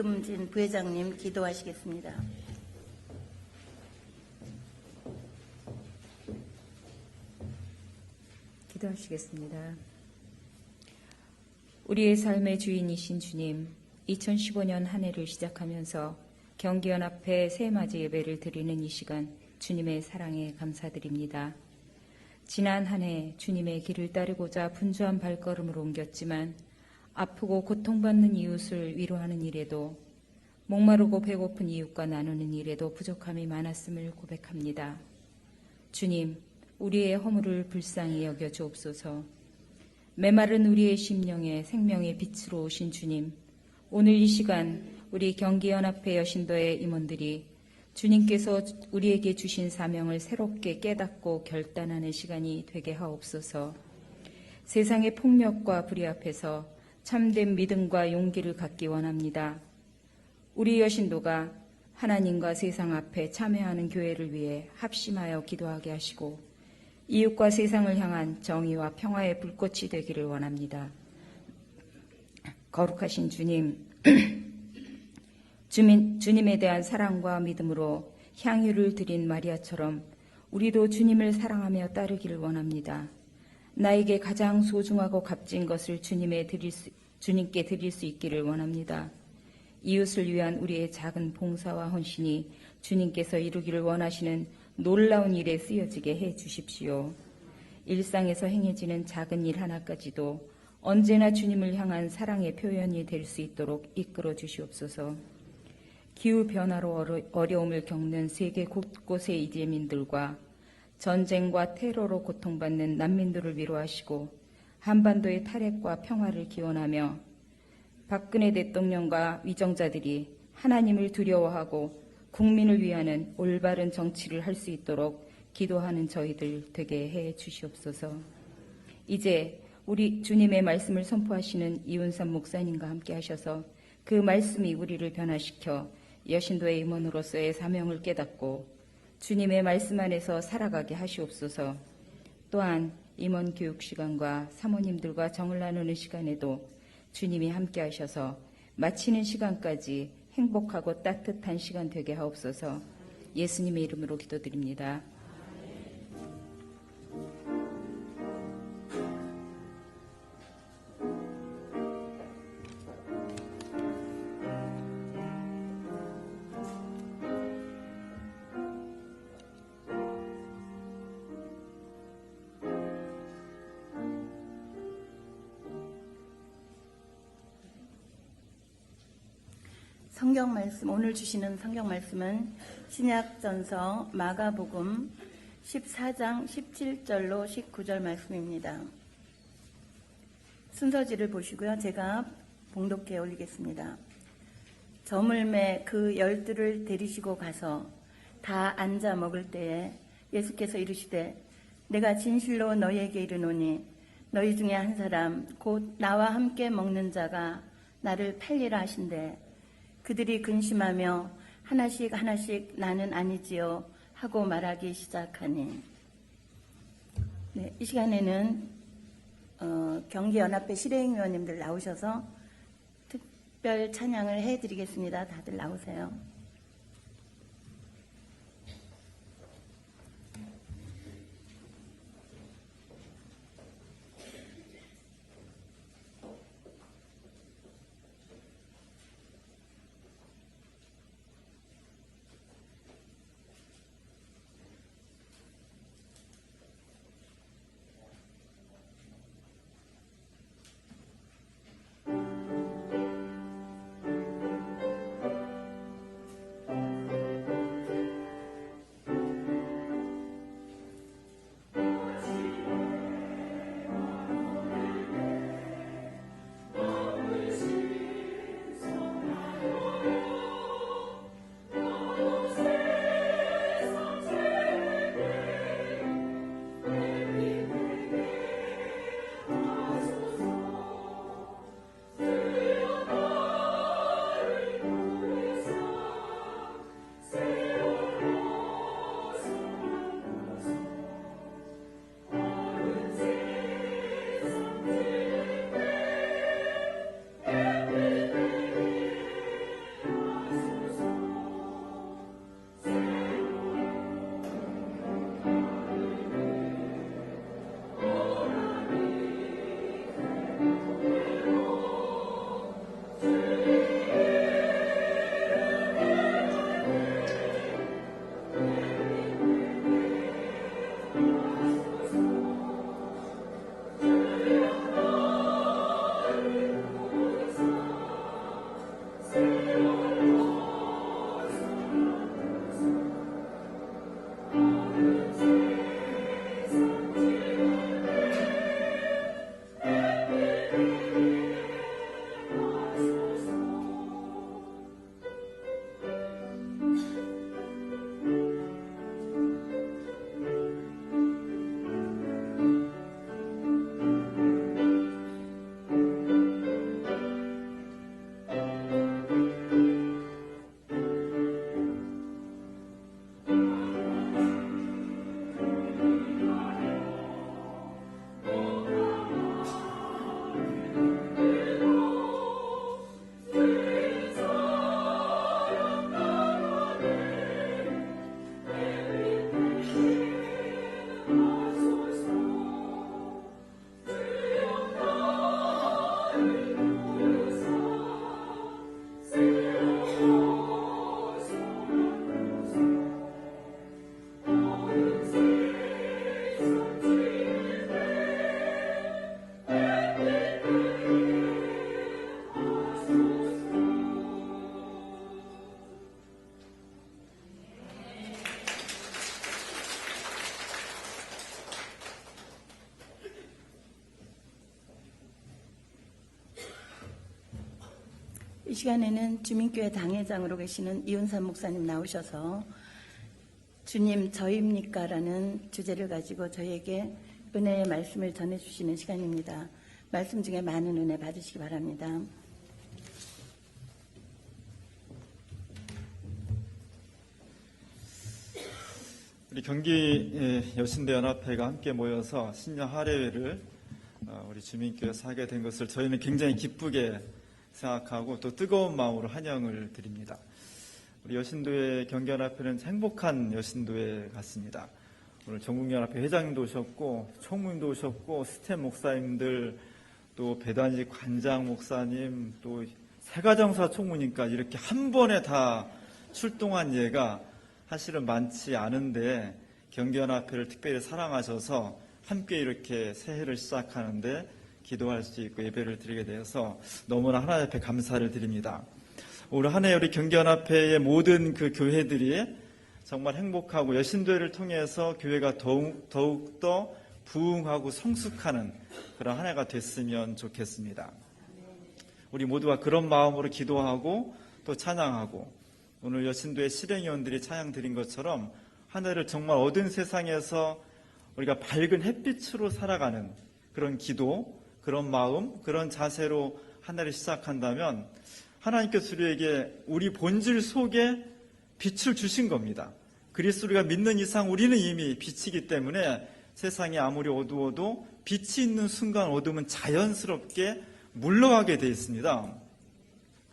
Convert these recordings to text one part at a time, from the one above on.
이금진 부회장님 기도하시겠습니다. 기도하시겠습니다. 우리의 삶의 주인이신 주님, 2015년 한 해를 시작하면서 경기연합회 새해맞이 예배를 드리는 이 시간 주님의 사랑에 감사드립니다. 지난 한 해 주님의 길을 따르고자 분주한 발걸음으로 옮겼지만 아프고 고통받는 이웃을 위로하는 일에도 목마르고 배고픈 이웃과 나누는 일에도 부족함이 많았음을 고백합니다. 주님, 우리의 허물을 불쌍히 여겨 주옵소서. 메마른 우리의 심령에 생명의 빛으로 오신 주님, 오늘 이 시간 우리 경기연합회 여신도의 임원들이 주님께서 우리에게 주신 사명을 새롭게 깨닫고 결단하는 시간이 되게 하옵소서. 세상의 폭력과 불의 앞에서 참된 믿음과 용기를 갖기 원합니다. 우리 여신도가 하나님과 세상 앞에 참여하는 교회를 위해 합심하여 기도하게 하시고 이웃과 세상을 향한 정의와 평화의 불꽃이 되기를 원합니다. 거룩하신 주님, 주님에 대한 사랑과 믿음으로 향유를 드린 마리아처럼 우리도 주님을 사랑하며 따르기를 원합니다. 나에게 가장 소중하고 값진 것을 주님께 드릴 수 있기를 원합니다. 이웃을 위한 우리의 작은 봉사와 헌신이 주님께서 이루기를 원하시는 놀라운 일에 쓰여지게 해 주십시오. 일상에서 행해지는 작은 일 하나까지도 언제나 주님을 향한 사랑의 표현이 될 수 있도록 이끌어 주시옵소서. 기후변화로 어려움을 겪는 세계 곳곳의 이재민들과 전쟁과 테러로 고통받는 난민들을 위로하시고 한반도의 탈핵과 평화를 기원하며 박근혜 대통령과 위정자들이 하나님을 두려워하고 국민을 위하는 올바른 정치를 할 수 있도록 기도하는 저희들 되게 해 주시옵소서. 이제 우리 주님의 말씀을 선포하시는 이운삼 목사님과 함께 하셔서 그 말씀이 우리를 변화시켜 여신도의 임원으로서의 사명을 깨닫고 주님의 말씀 안에서 살아가게 하시옵소서. 또한 임원 교육 시간과 사모님들과 정을 나누는 시간에도 주님이 함께 하셔서 마치는 시간까지 행복하고 따뜻한 시간 되게 하옵소서. 예수님의 이름으로 기도드립니다. 성경 말씀, 오늘 주시는 성경 말씀은 신약전서 마가복음 14장 17절로 19절 말씀입니다. 순서지를 보시고요. 제가 봉독해 올리겠습니다. 저물매 그 12를 데리시고 가서 다 앉아 먹을 때에 예수께서 이르시되 내가 진실로 너희에게 이르노니 너희 중에 한 사람 곧 나와 함께 먹는 자가 나를 팔리라 하신대 그들이 근심하며 하나씩 하나씩 나는 아니지요 하고 말하기 시작하니. 네, 이 시간에는 경기연합회 실행위원님들 나오셔서 특별 찬양을 해드리겠습니다. 다들 나오세요. 이 시간에는 주민교회 당회장으로 계시는 이은삼 목사님 나오셔서 주님 저입니까? 라는 주제를 가지고 저희에게 은혜의 말씀을 전해주시는 시간입니다. 말씀 중에 많은 은혜 받으시기 바랍니다. 우리 경기 여신대연합회가 함께 모여서 신년 할애회를 우리 주민교회에서 하게 된 것을 저희는 굉장히 기쁘게 생각하고 또 뜨거운 마음으로 환영을 드립니다. 우리 여신도회 경기연합회는 행복한 여신도회 같습니다. 오늘 전국연합회 회장님도 오셨고 총무님도 오셨고 스텝 목사님들 또 배단지 관장 목사님 또 세가정사 총무님까지 이렇게 한 번에 다 출동한 예가 사실은 많지 않은데 경기연합회를 특별히 사랑하셔서 함께 이렇게 새해를 시작하는데 기도할 수 있고 예배를 드리게 되어서 너무나 하나님 앞에 감사를 드립니다. 올 한 해 우리 경기연합회의 모든 그 교회들이 정말 행복하고 여신도회를 통해서 교회가 더욱더 부흥하고 성숙하는 그런 한 해가 됐으면 좋겠습니다. 우리 모두가 그런 마음으로 기도하고 또 찬양하고 오늘 여신도의 실행위원들이 찬양 드린 것처럼 한 해를 정말 어두운 세상에서 우리가 밝은 햇빛으로 살아가는 그런 기도, 그런 마음, 그런 자세로 한 해를 시작한다면 하나님께서 우리에게 우리 본질 속에 빛을 주신 겁니다. 그리스도 우리가 믿는 이상 우리는 이미 빛이기 때문에 세상이 아무리 어두워도 빛이 있는 순간 어둠은 자연스럽게 물러가게 되어 있습니다.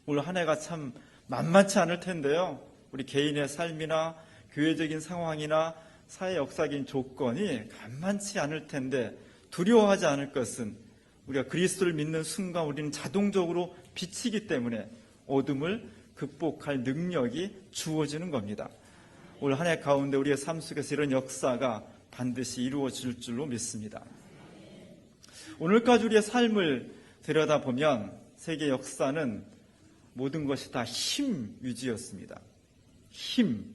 오늘 한 해가 참 만만치 않을 텐데요. 우리 개인의 삶이나 교회적인 상황이나 사회 역사적인 조건이 만만치 않을 텐데 두려워하지 않을 것은 우리가 그리스도를 믿는 순간 우리는 자동적으로 빛이기 때문에 어둠을 극복할 능력이 주어지는 겁니다. 올 한 해 가운데 우리의 삶 속에서 이런 역사가 반드시 이루어질 줄로 믿습니다. 오늘까지 우리의 삶을 들여다보면 세계 역사는 모든 것이 다 힘 위주였습니다. 힘,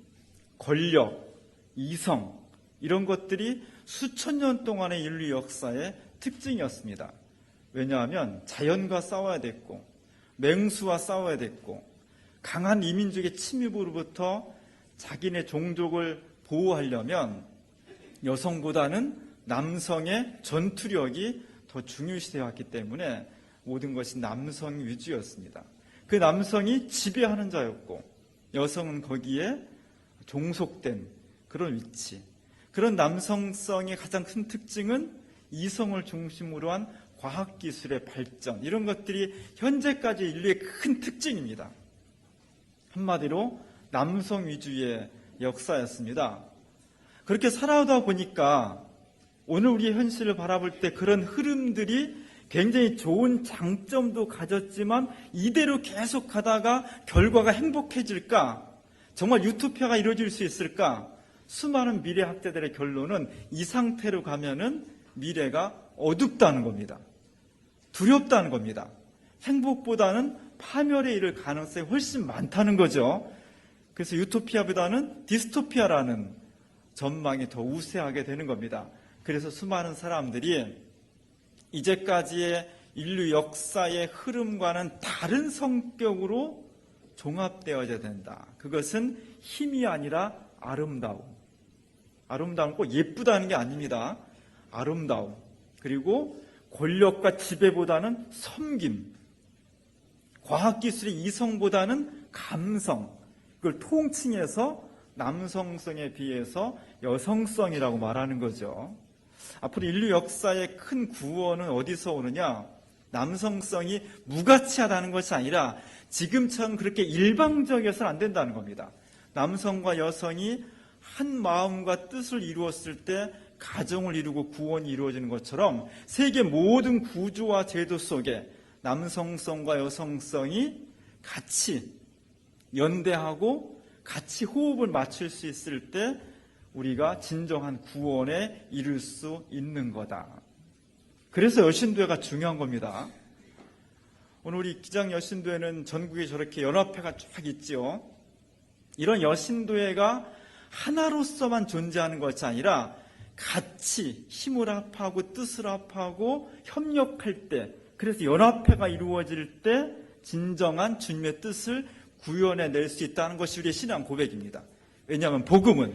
권력, 이성 이런 것들이 수천 년 동안의 인류 역사의 특징이었습니다. 왜냐하면 자연과 싸워야 됐고 맹수와 싸워야 됐고 강한 이민족의 침입으로부터 자기네 종족을 보호하려면 여성보다는 남성의 전투력이 더 중요시되어 왔기 때문에 모든 것이 남성 위주였습니다. 그 남성이 지배하는 자였고 여성은 거기에 종속된 그런 위치. 그런 남성성의 가장 큰 특징은 이성을 중심으로 한 과학기술의 발전, 이런 것들이 현재까지 인류의 큰 특징입니다. 한마디로 남성 위주의 역사였습니다. 그렇게 살아오다 보니까 오늘 우리의 현실을 바라볼 때 그런 흐름들이 굉장히 좋은 장점도 가졌지만 이대로 계속 가다가 결과가 행복해질까? 정말 유토피아가 이루어질 수 있을까? 수많은 미래학자들의 결론은 이 상태로 가면은 미래가 어둡다는 겁니다. 두렵다는 겁니다. 행복보다는 파멸에 이를 가능성이 훨씬 많다는 거죠. 그래서 유토피아보다는 디스토피아라는 전망이 더 우세하게 되는 겁니다. 그래서 수많은 사람들이 이제까지의 인류 역사의 흐름과는 다른 성격으로 종합되어야 된다. 그것은 힘이 아니라 아름다움. 아름다움은 꼭 예쁘다는 게 아닙니다. 아름다움. 그리고 권력과 지배보다는 섬김. 과학기술의 이성보다는 감성. 그걸 통칭해서 남성성에 비해서 여성성이라고 말하는 거죠. 앞으로 인류 역사의 큰 구원은 어디서 오느냐? 남성성이 무가치하다는 것이 아니라 지금처럼 그렇게 일방적이어서는 안 된다는 겁니다. 남성과 여성이 한 마음과 뜻을 이루었을 때 가정을 이루고 구원이 이루어지는 것처럼 세계 모든 구조와 제도 속에 남성성과 여성성이 같이 연대하고 같이 호흡을 맞출 수 있을 때 우리가 진정한 구원에 이를 수 있는 거다. 그래서 여신도회가 중요한 겁니다. 오늘 우리 기장 여신도회는 전국에 저렇게 연합회가 쫙 있죠. 이런 여신도회가 하나로서만 존재하는 것이 아니라 같이 힘을 합하고 뜻을 합하고 협력할 때, 그래서 연합회가 이루어질 때 진정한 주님의 뜻을 구현해낼 수 있다는 것이 우리의 신앙 고백입니다. 왜냐하면 복음은,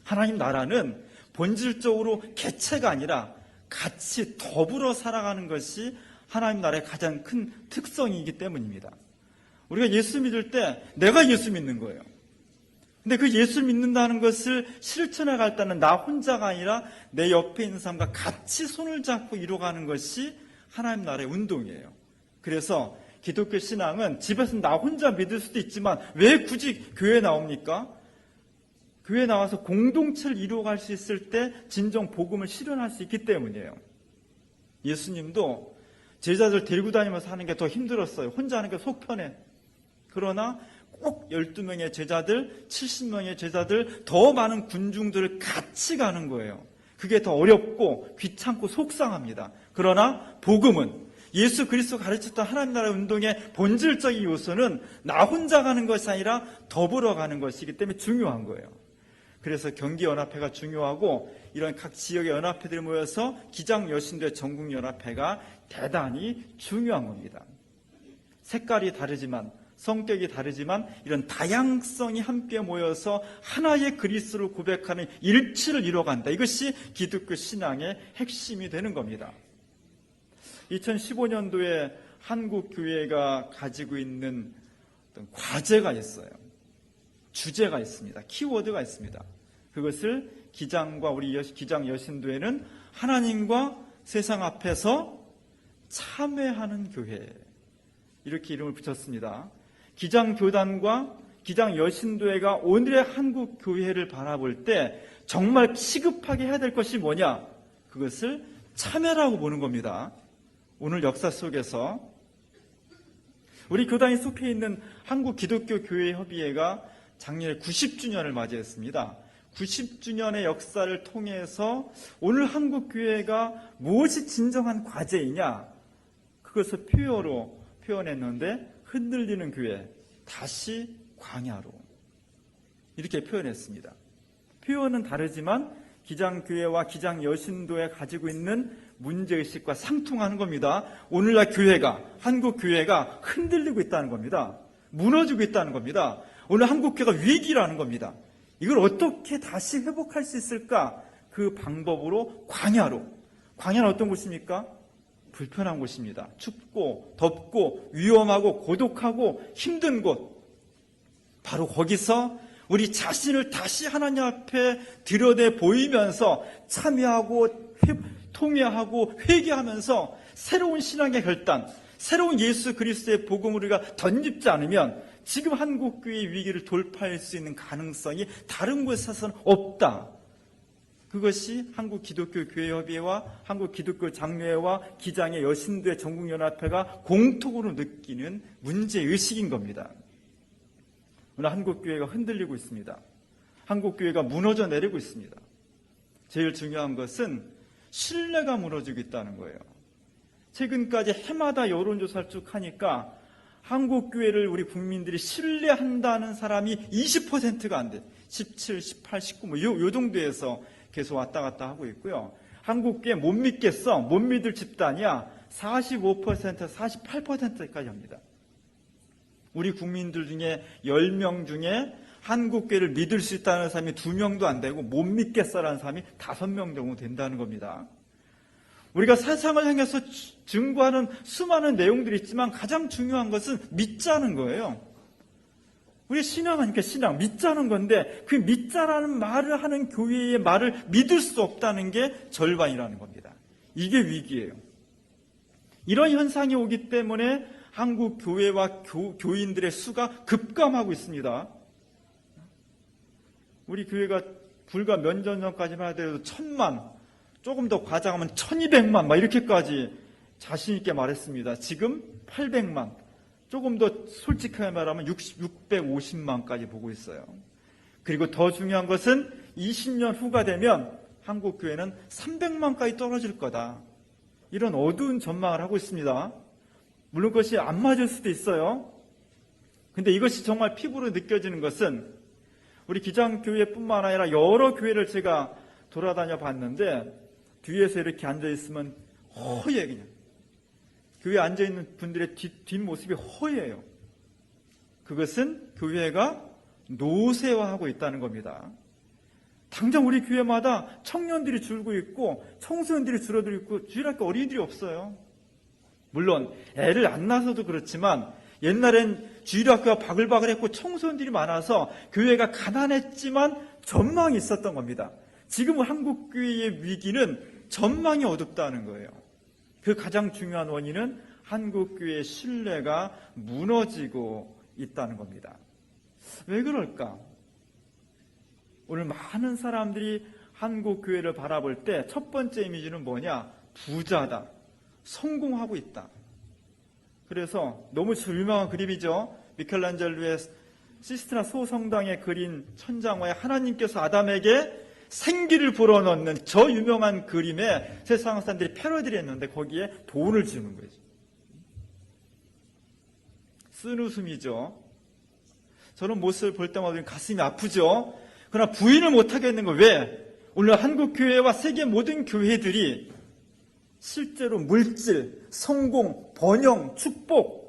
하나님 나라는 본질적으로 개체가 아니라 같이 더불어 살아가는 것이 하나님 나라의 가장 큰 특성이기 때문입니다. 우리가 예수 믿을 때 내가 예수 믿는 거예요. 근데 그 예수 믿는다는 것을 실천해 갈 때는 나 혼자가 아니라 내 옆에 있는 사람과 같이 손을 잡고 이루어가는 것이 하나님 나라의 운동이에요. 그래서 기독교 신앙은 집에서 나 혼자 믿을 수도 있지만 왜 굳이 교회에 나옵니까? 교회에 나와서 공동체를 이루어갈 수 있을 때 진정 복음을 실현할 수 있기 때문이에요. 예수님도 제자들 데리고 다니면서 하는 게 더 힘들었어요. 혼자 하는 게 속 편해. 그러나 꼭 12명의 제자들, 70명의 제자들, 더 많은 군중들을 같이 가는 거예요. 그게 더 어렵고 귀찮고 속상합니다. 그러나 복음은, 예수 그리스도 가르쳤던 하나님 나라 운동의 본질적인 요소는 나 혼자 가는 것이 아니라 더불어 가는 것이기 때문에 중요한 거예요. 그래서 경기연합회가 중요하고 이런 각 지역의 연합회들이 모여서 기장여신대 전국연합회가 대단히 중요한 겁니다. 색깔이 다르지만, 성격이 다르지만 이런 다양성이 함께 모여서 하나의 그리스도를 고백하는 일치를 이뤄간다. 이것이 기독교 신앙의 핵심이 되는 겁니다. 2015년도에 한국교회가 가지고 있는 어떤 과제가 있어요. 주제가 있습니다. 키워드가 있습니다. 그것을 기장과 우리 기장 여신도에는 하나님과 세상 앞에서 참회하는 교회, 이렇게 이름을 붙였습니다. 기장교단과 기장여신도회가 오늘의 한국교회를 바라볼 때 정말 시급하게 해야 될 것이 뭐냐? 그것을 참회라고 보는 겁니다. 오늘 역사 속에서 우리 교단이 속해 있는 한국기독교교회협의회가 작년에 90주년을 맞이했습니다. 90주년의 역사를 통해서 오늘 한국교회가 무엇이 진정한 과제이냐? 그것을 표어로 표현했는데, 흔들리는 교회, 다시 광야로, 이렇게 표현했습니다. 표현은 다르지만 기장교회와 기장여신도에 가지고 있는 문제의식과 상통하는 겁니다. 오늘날 교회가, 한국교회가 흔들리고 있다는 겁니다. 무너지고 있다는 겁니다. 오늘 한국교회가 위기라는 겁니다. 이걸 어떻게 다시 회복할 수 있을까? 그 방법으로 광야로. 광야는 어떤 곳입니까? 불편한 곳입니다. 춥고 덥고 위험하고 고독하고 힘든 곳. 바로 거기서 우리 자신을 다시 하나님 앞에 들여내 보이면서 참여하고 통회하고 회개하면서 새로운 신앙의 결단, 새로운 예수 그리스도의 복음을 우리가 던집지 않으면 지금 한국교회의 위기를 돌파할 수 있는 가능성이 다른 곳에서는 없다. 그것이 한국기독교교회협의회와 한국기독교장로회와 기장의 여신도의 전국연합회가 공통으로 느끼는 문제의식인 겁니다. 오늘 한국교회가 흔들리고 있습니다. 한국교회가 무너져 내리고 있습니다. 제일 중요한 것은 신뢰가 무너지고 있다는 거예요. 최근까지 해마다 여론조사를 쭉 하니까 한국교회를 우리 국민들이 신뢰한다는 사람이 20%가 안 돼. 17, 18, 19 뭐 요 정도에서 계속 왔다 갔다 하고 있고요. 한국교회 못 믿겠어, 못 믿을 집단이야 45%, 48%까지 합니다. 우리 국민들 중에 10명 중에 한국교회를 믿을 수 있다는 사람이 2명도 안 되고 못 믿겠어라는 사람이 5명 정도 된다는 겁니다. 우리가 세상을 향해서 증거하는 수많은 내용들이 있지만 가장 중요한 것은 믿자는 거예요. 우리 신앙하니까 신앙, 믿자는 건데 그 믿자라는 말을 하는 교회의 말을 믿을 수 없다는 게 절반이라는 겁니다. 이게 위기예요. 이런 현상이 오기 때문에 한국 교회와 교인들의 수가 급감하고 있습니다. 우리 교회가 불과 몇 년 전까지만 하더라도 1000만, 조금 더 과장하면 1200만 막 이렇게까지 자신 있게 말했습니다. 지금 800만, 조금 더 솔직하게 말하면 650만까지 보고 있어요. 그리고 더 중요한 것은 20년 후가 되면 한국 교회는 300만까지 떨어질 거다. 이런 어두운 전망을 하고 있습니다. 물론 그것이 안 맞을 수도 있어요. 근데 이것이 정말 피부로 느껴지는 것은 우리 기장교회뿐만 아니라 여러 교회를 제가 돌아다녀 봤는데 뒤에서 이렇게 앉아 있으면 허예 그냥 교회에 앉아있는 분들의 뒷모습이 허예요. 그것은 교회가 노쇠화하고 있다는 겁니다. 당장 우리 교회마다 청년들이 줄고 있고 청소년들이 줄어들고 있고 주일학교 어린이들이 없어요. 물론 애를 안 낳아서도 그렇지만 옛날엔 주일학교가 바글바글했고 청소년들이 많아서 교회가 가난했지만 전망이 있었던 겁니다. 지금 한국교회의 위기는 전망이 어둡다는 거예요. 그 가장 중요한 원인은 한국교회의 신뢰가 무너지고 있다는 겁니다. 왜 그럴까? 오늘 많은 사람들이 한국교회를 바라볼 때 첫 번째 이미지는 뭐냐? 부자다. 성공하고 있다. 그래서 너무 유명한 그림이죠. 미켈란젤로의 시스티나 소성당에 그린 천장화에 하나님께서 아담에게 생기를 불어넣는 저 유명한 그림에 세상 사람들이 패러디를 했는데 거기에 돈을 주는 거죠. 쓴웃음이죠. 저런 모습을 볼 때마다 가슴이 아프죠. 그러나 부인을 못하겠는 거 왜? 오늘 한국교회와 세계 모든 교회들이 실제로 물질, 성공, 번영, 축복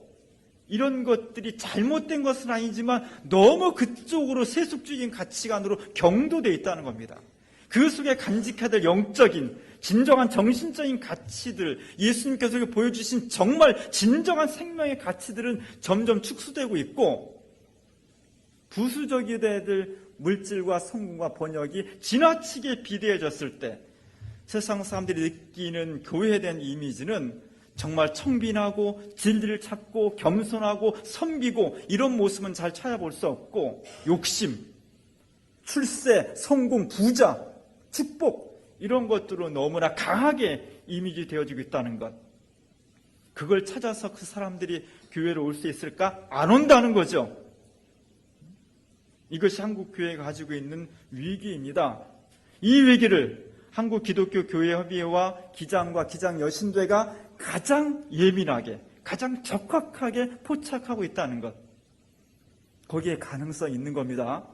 이런 것들이 잘못된 것은 아니지만 너무 그쪽으로 세속적인 가치관으로 경도되어 있다는 겁니다. 그 속에 간직해야 될 영적인 진정한 정신적인 가치들, 예수님께서 보여주신 정말 진정한 생명의 가치들은 점점 축소되고 있고 부수적이 돼야 될 물질과 성공과 번역이 지나치게 비대해졌을 때 세상 사람들이 느끼는 교회에 대한 이미지는 정말 청빈하고 진리를 찾고 겸손하고 섬기고 이런 모습은 잘 찾아볼 수 없고 욕심, 출세, 성공, 부자, 축복 이런 것들로 너무나 강하게 이미지 되어지고 있다는 것. 그걸 찾아서 그 사람들이 교회로 올 수 있을까? 안 온다는 거죠. 이것이 한국 교회가 가지고 있는 위기입니다. 이 위기를 한국 기독교 교회 협의회와 기장과 기장 여신대가 가장 예민하게, 가장 적확하게 포착하고 있다는 것. 거기에 가능성이 있는 겁니다.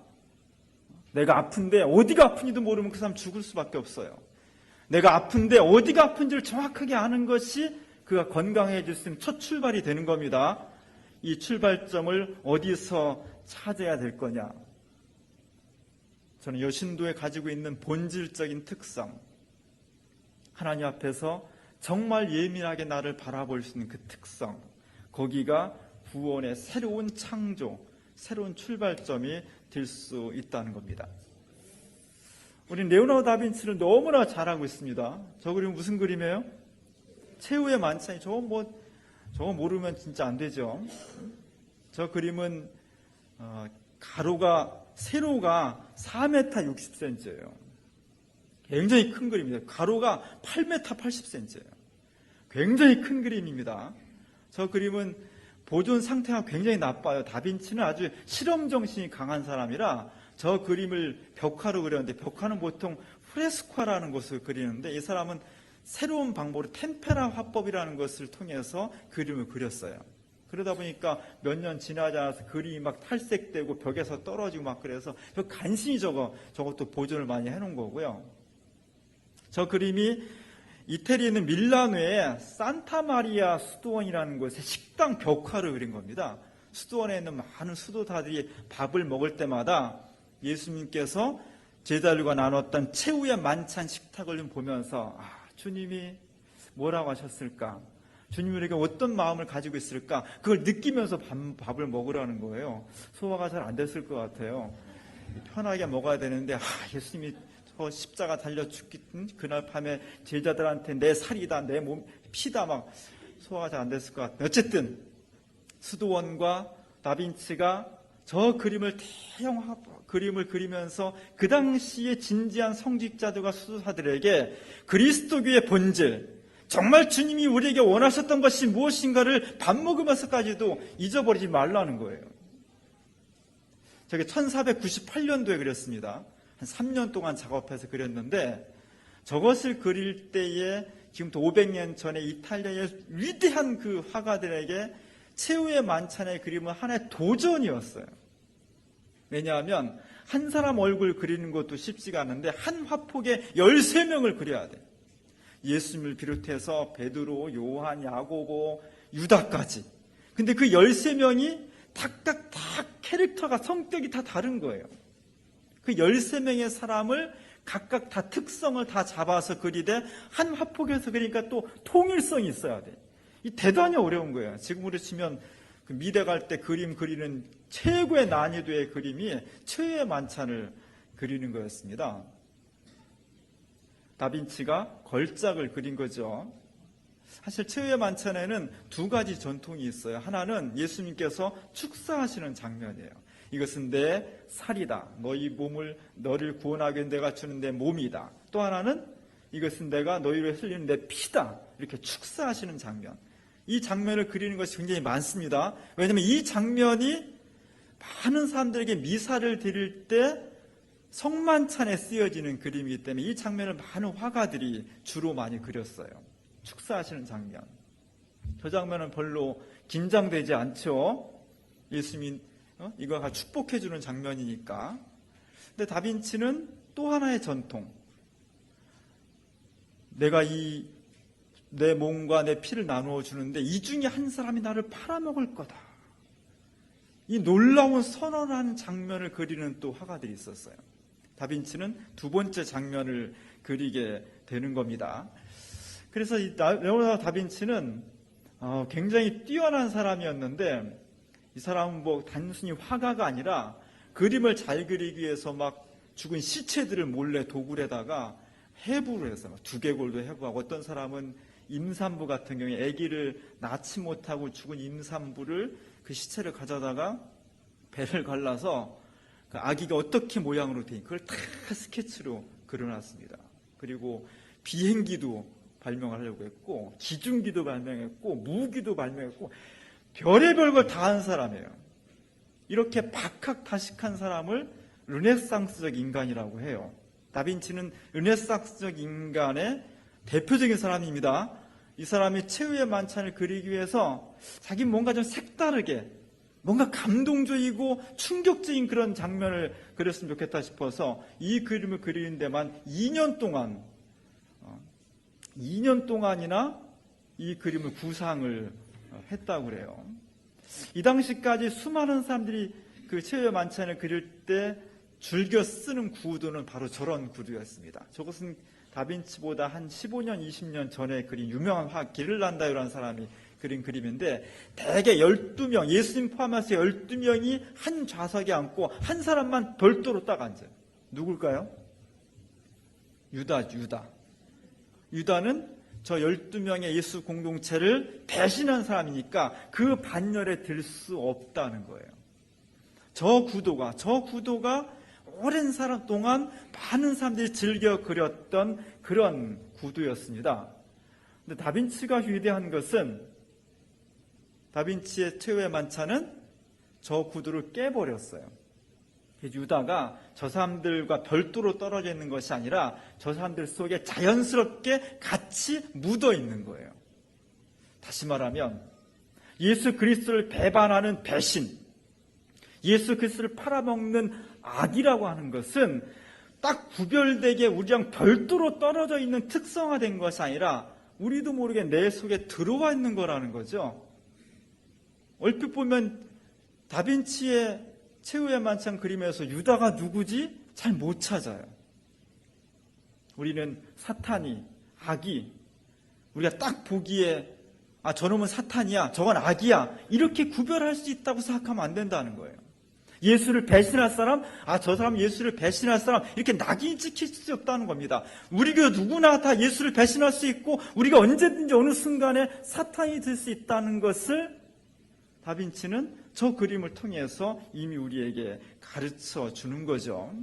내가 아픈데 어디가 아픈지도 모르면 그 사람 죽을 수밖에 없어요. 내가 아픈데 어디가 아픈지를 정확하게 아는 것이 그가 건강해질 수 있는 첫 출발이 되는 겁니다. 이 출발점을 어디서 찾아야 될 거냐? 저는 여신도에 가지고 있는 본질적인 특성, 하나님 앞에서 정말 예민하게 나를 바라볼 수 있는 그 특성, 거기가 구원의 새로운 창조, 새로운 출발점이 될 수 있다는 겁니다. 우리 레오나르도 다빈치를 너무나 잘하고 있습니다. 저 그림 무슨 그림이에요? 최후의 만찬이. 저거 모르면 진짜 안 되죠. 저 그림은 세로가 4m 60cm예요. 굉장히 큰 그림입니다. 가로가 8m 80cm예요. 굉장히 큰 그림입니다. 저 그림은 보존 상태가 굉장히 나빠요. 다빈치는 아주 실험 정신이 강한 사람이라 저 그림을 벽화로 그렸는데, 벽화는 보통 프레스코라는 것을 그리는데 이 사람은 새로운 방법으로 템페라 화법이라는 것을 통해서 그림을 그렸어요. 그러다 보니까 몇 년 지나지 않아서 그림이 막 탈색되고 벽에서 떨어지고 막 그래서 저 간신히 저것도 보존을 많이 해놓은 거고요. 저 그림이 이태리에 있는 밀라노의 산타마리아 수도원이라는 곳에 식당 벽화를 그린 겁니다. 수도원에 있는 많은 수도사들이 밥을 먹을 때마다 예수님께서 제자들과 나눴던 최후의 만찬 식탁을 좀 보면서 주님이 뭐라고 하셨을까? 주님이 우리가 어떤 마음을 가지고 있을까? 그걸 느끼면서 밥을 먹으라는 거예요. 소화가 잘 안 됐을 것 같아요. 편하게 먹어야 되는데 예수님이 저 십자가 달려 죽기 그날 밤에 제자들한테 내 살이다, 내 몸 피다 막 소화가 잘 안 됐을 것 같아요. 어쨌든 수도원과 다빈치가 저 그림을 대형 그림을 그리면서 그 당시에 진지한 성직자들과 수도사들에게 그리스도교의 본질, 정말 주님이 우리에게 원하셨던 것이 무엇인가를 밥 먹으면서까지도 잊어버리지 말라는 거예요. 저게 1498년도에 그렸습니다. 한 3년 동안 작업해서 그렸는데 저것을 그릴 때에 지금부터 500년 전에 이탈리아의 위대한 그 화가들에게 최후의 만찬의 그림은 하나의 도전이었어요. 왜냐하면 한 사람 얼굴 그리는 것도 쉽지가 않은데 한 화폭에 13명을 그려야 돼. 예수님을 비롯해서 베드로, 요한, 야고보, 유다까지. 근데 그 13명이 각각 다 캐릭터가, 성격이 다 다른 거예요. 그 13명의 사람을 각각 다 특성을 다 잡아서 그리되 한 화폭에서 그러니까 또 통일성이 있어야 돼. 이 대단히 어려운 거예요. 지금으로 치면 그 미대 갈 때 그림 그리는 최고의 난이도의 그림이 최후의 만찬을 그리는 거였습니다. 다빈치가 걸작을 그린 거죠. 사실 최후의 만찬에는 두 가지 전통이 있어요. 하나는 예수님께서 축사하시는 장면이에요. 이것은 내 살이다. 너희 몸을 너를 구원하기 위해 내가 주는 내 몸이다. 또 하나는 이것은 내가 너희를 흘리는 내 피다. 이렇게 축사하시는 장면. 이 장면을 그리는 것이 굉장히 많습니다. 왜냐하면 이 장면이 많은 사람들에게 미사를 드릴 때 성만찬에 쓰여지는 그림이기 때문에 이 장면을 많은 화가들이 주로 많이 그렸어요. 축사하시는 장면. 저 장면은 별로 긴장되지 않죠. 예수님이 이거 축복해주는 장면이니까. 근데 다빈치는 또 하나의 전통. 내가 내 몸과 내 피를 나누어 주는데 이 중에 한 사람이 나를 팔아먹을 거다. 이 놀라운 선언하는 장면을 그리는 또 화가들이 있었어요. 다빈치는 두 번째 장면을 그리게 되는 겁니다. 그래서 이 레오나르도 다빈치는 굉장히 뛰어난 사람이었는데 이 사람은 뭐 단순히 화가가 아니라 그림을 잘 그리기 위해서 막 죽은 시체들을 몰래 도굴에다가 해부를 해서 두개골도 해부하고 어떤 사람은 임산부 같은 경우에 아기를 낳지 못하고 죽은 임산부를 그 시체를 가져다가 배를 갈라서 그 아기가 어떻게 모양으로 되니 그걸 다 스케치로 그려놨습니다. 그리고 비행기도 발명하려고 했고 기중기도 발명했고 무기도 발명했고 별의별 걸 다 한 사람이에요. 이렇게 박학다식한 사람을 르네상스적 인간이라고 해요. 다빈치는 르네상스적 인간의 대표적인 사람입니다. 이 사람이 최후의 만찬을 그리기 위해서 자기 뭔가 좀 색다르게 뭔가 감동적이고 충격적인 그런 장면을 그렸으면 좋겠다 싶어서 이 그림을 그리는 데만 2년 동안이나 이 그림을 구상을 했다고 그래요. 이 당시까지 수많은 사람들이 그 최후의 만찬을 그릴 때 즐겨 쓰는 구도는 바로 저런 구도였습니다. 저것은 다빈치보다 한 15년, 20년 전에 그린 유명한 화가 기를란다요라는 사람이 그린 그림인데 대개 12명, 예수님 포함해서 12명이 한 좌석에 앉고 한 사람만 별도로 딱 앉아요. 누굴까요? 유다. 유다는 저 12명의 예수 공동체를 배신한 사람이니까 그 반열에 들 수 없다는 거예요. 저 구도가 오랜 사람 동안 많은 사람들이 즐겨 그렸던 그런 구도였습니다. 근데 다빈치가 위대한 것은 다빈치의 최후의 만찬은 저 구도를 깨버렸어요. 유다가 저 사람들과 별도로 떨어져 있는 것이 아니라 저 사람들 속에 자연스럽게 같이 묻어 있는 거예요. 다시 말하면 예수 그리스도를 배반하는 배신, 예수 그리스도를 팔아먹는 악이라고 하는 것은 딱 구별되게 우리랑 별도로 떨어져 있는 특성화된 것이 아니라 우리도 모르게 내 속에 들어와 있는 거라는 거죠. 얼핏 보면 다빈치의 최후의 만찬 그림에서 유다가 누구지? 잘 못 찾아요. 우리는 사탄이, 악이, 우리가 딱 보기에 저놈은 사탄이야, 저건 악이야 이렇게 구별할 수 있다고 생각하면 안 된다는 거예요. 예수를 배신할 사람, 저 사람 예수를 배신할 사람 이렇게 낙인이 찍힐 수 없다는 겁니다. 우리가 누구나 다 예수를 배신할 수 있고 우리가 언제든지 어느 순간에 사탄이 될 수 있다는 것을 다빈치는 저 그림을 통해서 이미 우리에게 가르쳐 주는 거죠.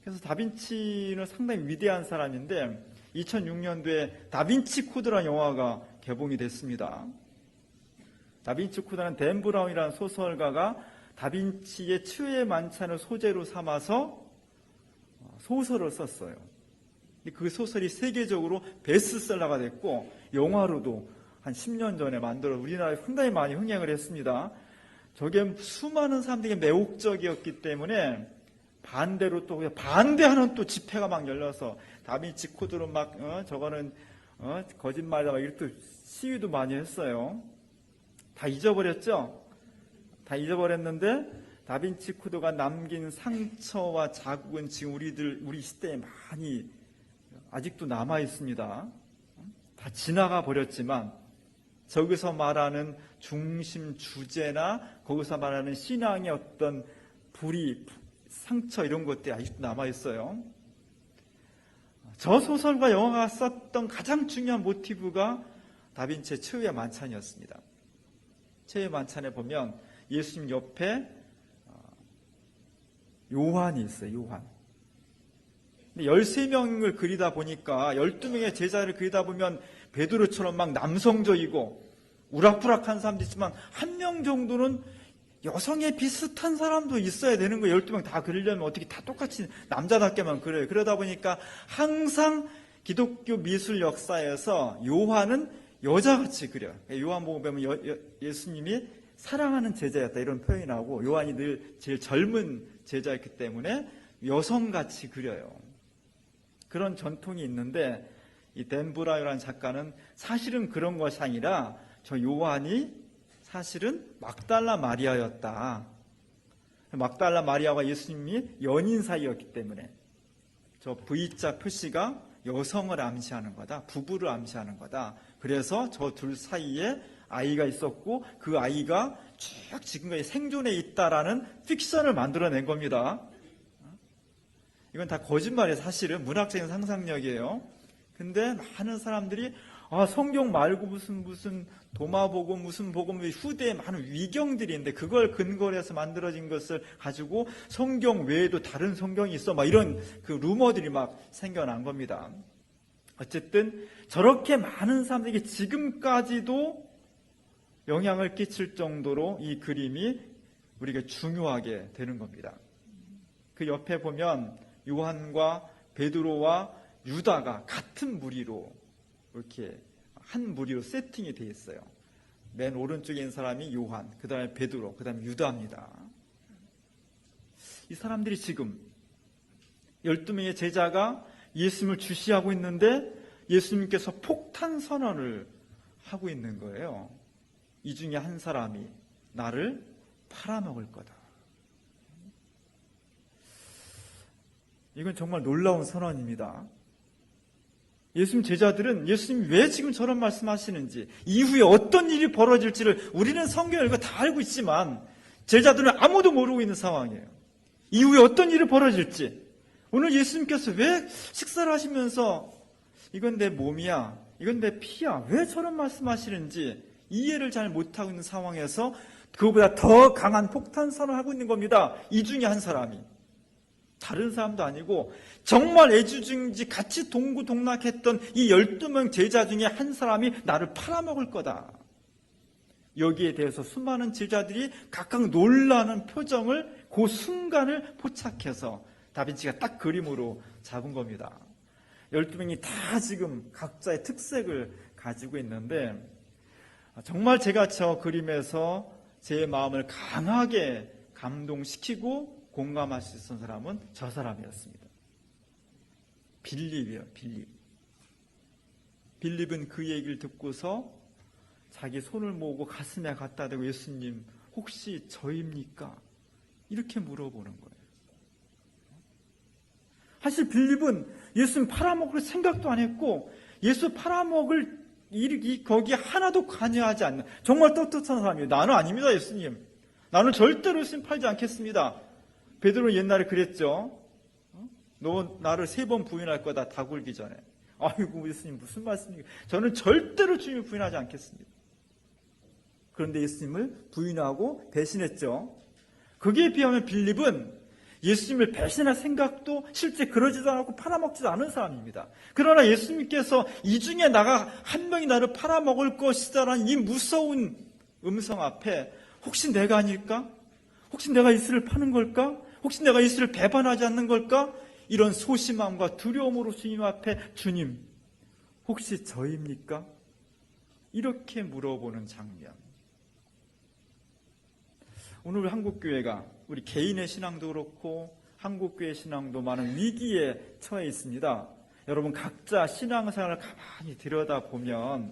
그래서 다빈치는 상당히 위대한 사람인데 2006년도에 다빈치 코드라는 영화가 개봉이 됐습니다. 다빈치 코드라는 댄 브라운이라는 소설가가 다빈치의 최후의 만찬을 소재로 삼아서 소설을 썼어요. 그 소설이 세계적으로 베스트셀러가 됐고 영화로도 한 10년 전에 만들어 우리나라에 상당히 많이 흥행을 했습니다. 저게 수많은 사람들에게 매혹적이었기 때문에 반대로 또 반대하는 또 집회가 막 열려서 다빈치 코드로 막 저거는 거짓말이다 막 이렇게 시위도 많이 했어요. 다 잊어버렸죠? 다 잊어버렸는데 다빈치 코드가 남긴 상처와 자국은 지금 우리 시대에 많이 아직도 남아 있습니다. 다 지나가 버렸지만 저기서 말하는 중심 주제나 거기서 말하는 신앙의 어떤 불이 상처 이런 것들이 아직도 남아 있어요. 저 소설과 영화가 썼던 가장 중요한 모티브가 다빈치의 최후의 만찬이었습니다. 최후의 만찬에 보면 예수님 옆에 요한이 있어요. 요한. 13명을 그리다 보니까 12명의 제자를 그리다 보면 베드로처럼 막 남성적이고 우락부락한 사람도 있지만 한 명 정도는 여성에 비슷한 사람도 있어야 되는 거예요. 12명 다 그리려면 어떻게 다 똑같이 남자답게만 그려요. 그러다 보니까 항상 기독교 미술 역사에서 요한은 여자같이 그려요. 요한 보고 보면 예수님이 사랑하는 제자였다 이런 표현이 나오고 요한이 늘 제일 젊은 제자였기 때문에 여성같이 그려요. 그런 전통이 있는데 이 댄 브라이어라는 작가는 사실은 그런 것이 아니라 저 요한이 사실은 막달라 마리아였다. 막달라 마리아와 예수님이 연인 사이였기 때문에 저 V자 표시가 여성을 암시하는 거다. 부부를 암시하는 거다. 그래서 저 둘 사이에 아이가 있었고 그 아이가 쭉 지금까지 생존해 있다라는 픽션을 만들어낸 겁니다. 이건 다 거짓말이에요. 사실은 문학적인 상상력이에요. 근데 많은 사람들이 성경 말고 무슨 도마복음 무슨 복음 후대에 많은 위경들이 있는데 그걸 근거로 해서 만들어진 것을 가지고 성경 외에도 다른 성경이 있어 막 이런 그 루머들이 막 생겨난 겁니다. 어쨌든 저렇게 많은 사람들에게 지금까지도 영향을 끼칠 정도로 이 그림이 우리가 중요하게 되는 겁니다. 그 옆에 보면 요한과 베드로와 유다가 같은 무리로 이렇게 한 무리로 세팅이 되어 있어요. 맨 오른쪽에 있는 사람이 요한, 그 다음에 베드로, 그 다음에 유다입니다. 이 사람들이 지금 12명의 제자가 예수님을 주시하고 있는데 예수님께서 폭탄 선언을 하고 있는 거예요. 이 중에 한 사람이 나를 팔아먹을 거다. 이건 정말 놀라운 선언입니다. 예수님 제자들은 예수님이 왜 지금 저런 말씀하시는지 이후에 어떤 일이 벌어질지를 우리는 성경을 읽어 다 알고 있지만 제자들은 아무도 모르고 있는 상황이에요. 이후에 어떤 일이 벌어질지 오늘 예수님께서 왜 식사를 하시면서 이건 내 몸이야 이건 내 피야 왜 저런 말씀하시는지 이해를 잘 못하고 있는 상황에서 그거보다 더 강한 폭탄 선언을 하고 있는 겁니다. 이 중에 한 사람이 다른 사람도 아니고 정말 애지중지 같이 동고동락했던 이 12명 제자 중에 한 사람이 나를 팔아먹을 거다. 여기에 대해서 수많은 제자들이 각각 놀라는 표정을 그 순간을 포착해서 다빈치가 딱 그림으로 잡은 겁니다. 12명이 다 지금 각자의 특색을 가지고 있는데 정말 제가 저 그림에서 제 마음을 강하게 감동시키고 공감할 수 있었던 사람은 저 사람이었습니다. 빌립이에요. 빌립은 그 얘기를 듣고서 자기 손을 모으고 가슴에 갖다 대고 예수님 혹시 저입니까? 이렇게 물어보는 거예요. 사실 빌립은 예수님 팔아먹을 생각도 안 했고 예수 팔아먹을 일이 거기에 하나도 관여하지 않는 정말 떳떳한 사람이에요. 나는 아닙니다. 예수님. 나는 절대로 예수님 팔지 않겠습니다. 베드로는 옛날에 그랬죠. 너 나를 3번 부인할 거다. 다 굴기 전에. 아이고 예수님 무슨 말씀이에요. 저는 절대로 주님을 부인하지 않겠습니다. 그런데 예수님을 부인하고 배신했죠. 거기에 비하면 빌립은 예수님을 배신할 생각도 실제 그러지도 않고 팔아먹지도 않은 사람입니다. 그러나 예수님께서 이 중에 나가 한 명이 나를 팔아먹을 것이다라는 이 무서운 음성 앞에 혹시 내가 아닐까? 혹시 내가 예수를 파는 걸까? 혹시 내가 예수를 배반하지 않는 걸까? 이런 소심함과 두려움으로 주님 앞에 주님 혹시 저입니까? 이렇게 물어보는 장면. 오늘 한국교회가 우리 개인의 신앙도 그렇고 한국교회 신앙도 많은 위기에 처해 있습니다. 여러분 각자 신앙생활을 가만히 들여다보면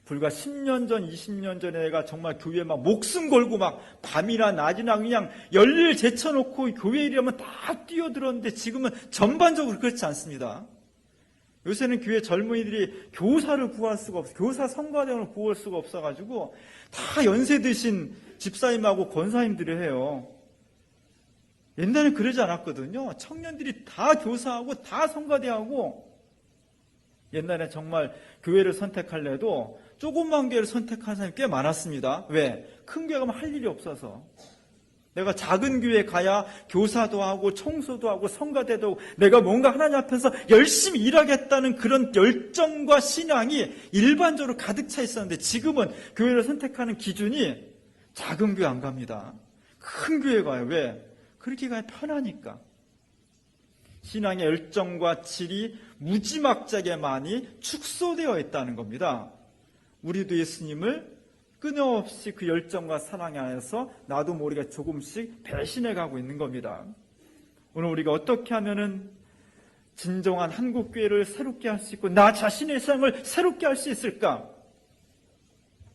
불과 10년 전, 20년 전에 내가 정말 교회에 막 목숨 걸고 막 밤이나 낮이나 그냥 열일 제쳐놓고 교회 일이라면 다 뛰어들었는데 지금은 전반적으로 그렇지 않습니다. 요새는 교회 젊은이들이 교사를 구할 수가 없어요. 교사 성가대원을 구할 수가 없어가지고 다 연세 드신 집사님하고 권사님들이 해요. 옛날엔 그러지 않았거든요. 청년들이 다 교사하고 다 성가대하고, 옛날에 정말 교회를 선택할래도 조그만 교회를 선택하는 사람이 꽤 많았습니다. 왜? 큰 교회 가면 할 일이 없어서. 내가 작은 교회에 가야 교사도 하고 청소도 하고 성가대도 하고 내가 뭔가 하나님 앞에서 열심히 일하겠다는 그런 열정과 신앙이 일반적으로 가득 차 있었는데, 지금은 교회를 선택하는 기준이 작은 교회 안 갑니다. 큰 교회 가요. 왜? 그렇게 가야 편하니까. 신앙의 열정과 질이 무지막지하게 많이 축소되어 있다는 겁니다. 우리도 예수님을 끊임없이 그 열정과 사랑 안에서 나도 모르게 조금씩 배신해 가고 있는 겁니다. 오늘 우리가 어떻게 하면은 진정한 한국교회를 새롭게 할 수 있고 나 자신의 삶을 새롭게 할 수 있을까?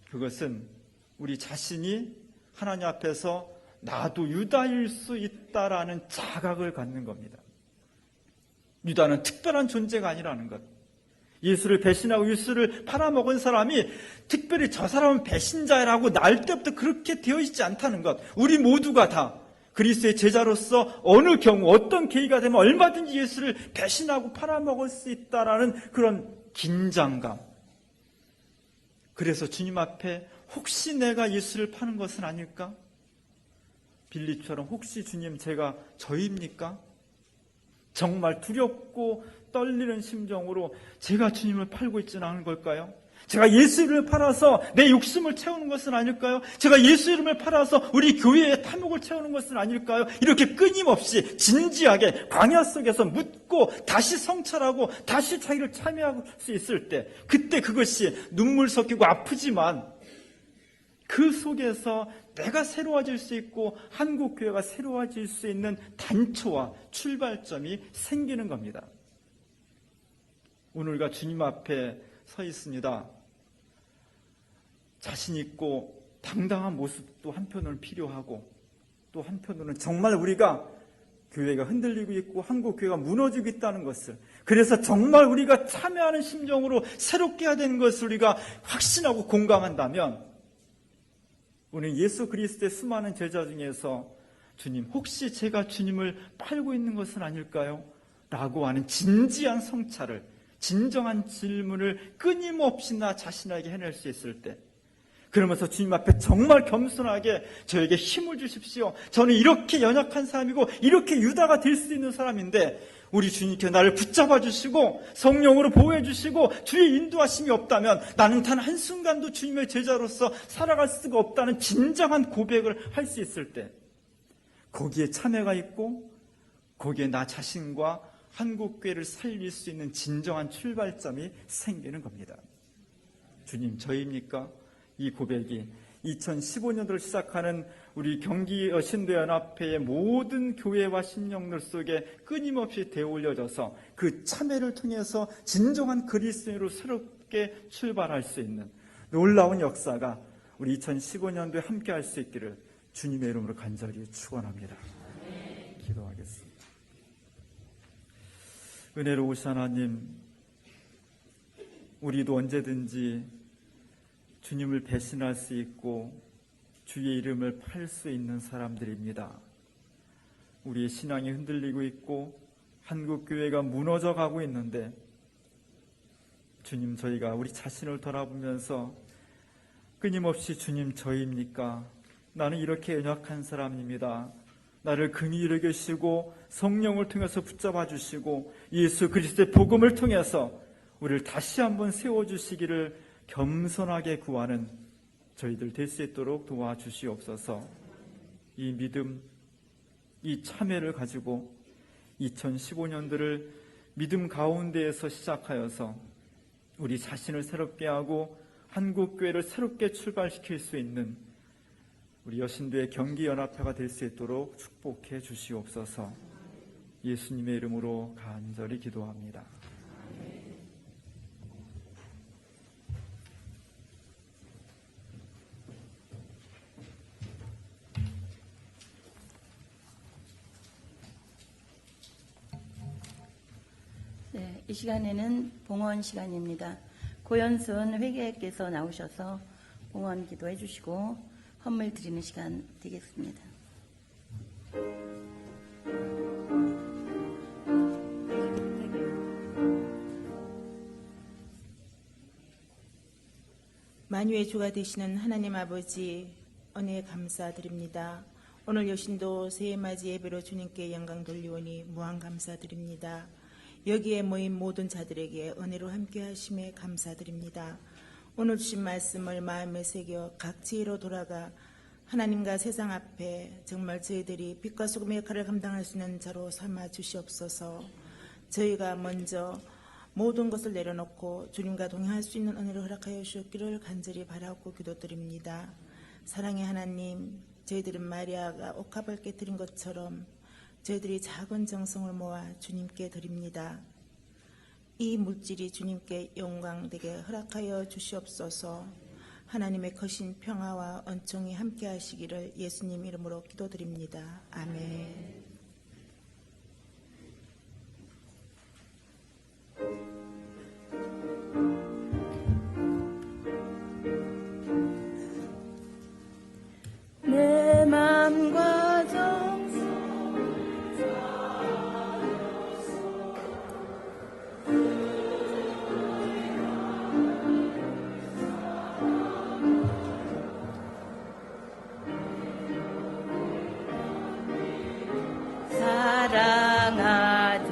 그것은 우리 자신이 하나님 앞에서 나도 유다일 수 있다라는 자각을 갖는 겁니다. 유다는 특별한 존재가 아니라는 것. 예수를 배신하고 예수를 팔아먹은 사람이 특별히 저 사람은 배신자라고 날 때부터 그렇게 되어 있지 않다는 것. 우리 모두가 다 그리스도의 제자로서 어느 경우 어떤 계기가 되면 얼마든지 예수를 배신하고 팔아먹을 수 있다라는 그런 긴장감. 그래서 주님 앞에 혹시 내가 예수를 파는 것은 아닐까? 빌립처럼 혹시 주님 제가 저입니까? 정말 두렵고 떨리는 심정으로 제가 주님을 팔고 있지는 않은 걸까요? 제가 예수 이름을 팔아서 내 욕심을 채우는 것은 아닐까요? 제가 예수 이름을 팔아서 우리 교회의 탐욕을 채우는 것은 아닐까요? 이렇게 끊임없이 진지하게 광야 속에서 묻고 다시 성찰하고 다시 자기를 참여할 수 있을 때, 그때 그것이 눈물 섞이고 아프지만 그 속에서 내가 새로워질 수 있고 한국교회가 새로워질 수 있는 단초와 출발점이 생기는 겁니다. 오늘 우리가 주님 앞에 서 있습니다. 자신 있고 당당한 모습도 한편으로는 필요하고, 또 한편으로는 정말 우리가 교회가 흔들리고 있고 한국교회가 무너지고 있다는 것을, 그래서 정말 우리가 참여하는 심정으로 새롭게 해야 되는 것을 우리가 확신하고 공감한다면, 우리는 예수 그리스도의 수많은 제자 중에서 주님 혹시 제가 주님을 팔고 있는 것은 아닐까요? 라고 하는 진지한 성찰을, 진정한 질문을 끊임없이 나 자신에게 해낼 수 있을 때, 그러면서 주님 앞에 정말 겸손하게 저에게 힘을 주십시오. 저는 이렇게 연약한 사람이고 이렇게 유다가 될 수 있는 사람인데 우리 주님께 나를 붙잡아 주시고 성령으로 보호해 주시고 주의 인도하심이 없다면 나는 단 한순간도 주님의 제자로서 살아갈 수가 없다는 진정한 고백을 할 수 있을 때, 거기에 참회가 있고 거기에 나 자신과 한국교회를 살릴 수 있는 진정한 출발점이 생기는 겁니다. 주님 저입니까? 이 고백이 2015년도를 시작하는 우리 경기 신도연합회의 모든 교회와 신령들 속에 끊임없이 되어올려져서 그 참회를 통해서 진정한 그리스도인으로 새롭게 출발할 수 있는 놀라운 역사가 우리 2015년도에 함께 할 수 있기를 주님의 이름으로 간절히 축원합니다. 기도하겠습니다. 은혜로우신 하나님, 우리도 언제든지 주님을 배신할 수 있고 주의 이름을 팔 수 있는 사람들입니다. 우리의 신앙이 흔들리고 있고 한국교회가 무너져 가고 있는데, 주님 저희가 우리 자신을 돌아보면서 끊임없이 주님 저입니까? 나는 이렇게 연약한 사람입니다. 나를 긍휼히 여기시고 성령을 통해서 붙잡아 주시고 예수 그리스도의 복음을 통해서 우리를 다시 한번 세워주시기를 겸손하게 구하는 저희들 될 수 있도록 도와주시옵소서. 이 믿음, 이 참회를 가지고 2015년도를 믿음 가운데에서 시작하여서 우리 자신을 새롭게 하고 한국교회를 새롭게 출발시킬 수 있는 우리 여신도의 경기연합회가 될 수 있도록 축복해 주시옵소서. 예수님의 이름으로 간절히 기도합니다. 네, 이 시간에는 봉헌 시간입니다. 고연순 회계께서 나오셔서 봉헌 기도해 주시고 헌물 드리는 시간 되겠습니다. 만유의 주가 되시는 하나님 아버지, 은혜에 감사드립니다. 오늘 여신도 새해맞이 예배로 주님께 영광 돌리오니 무한 감사드립니다. 여기에 모인 모든 자들에게 은혜로 함께 하심에 감사드립니다. 오늘 주신 말씀을 마음에 새겨 각 지혜로 돌아가 하나님과 세상 앞에 정말 저희들이 빛과 소금의 역할을 감당할 수 있는 자로 삼아 주시옵소서. 저희가 먼저 모든 것을 내려놓고 주님과 동행할 수 있는 은혜를 허락하여 주셨기를 간절히 바라고 기도드립니다. 사랑의 하나님, 저희들은 마리아가 옥합을 깨뜨린 것처럼 저희들이 작은 정성을 모아 주님께 드립니다. 이 물질이 주님께 영광되게 허락하여 주시옵소서. 하나님의 거신 평화와 은총이 함께 하시기를 예수님 이름으로 기도드립니다. 아멘. 내 맘과 정성 사랑하듯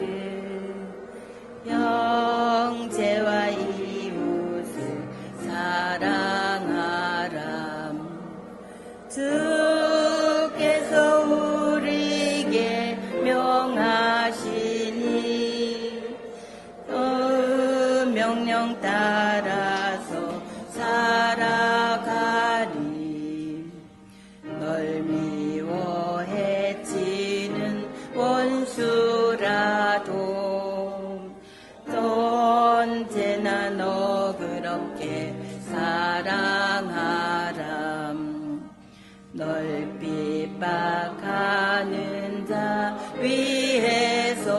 형제와 이웃을 사랑하람. 주께서 우리에게 명하시니 명령 따라서 살아가리. 널 미워해 치는 원수라도 언제나 너그럽게 사랑하람. 널 핍박하는 자 위에서도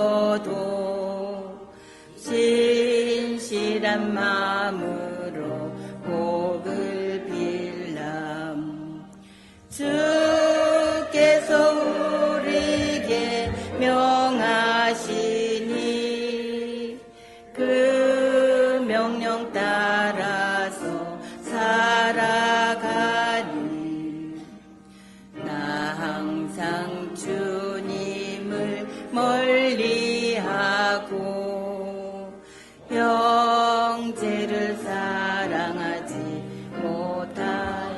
신실한 마음으로 복을 빌람. 주께서 우리에게 명하시니 그 명령 따라서 살아가니. 나 항상 주님을 멀리하고 형제를 사랑하지 못하여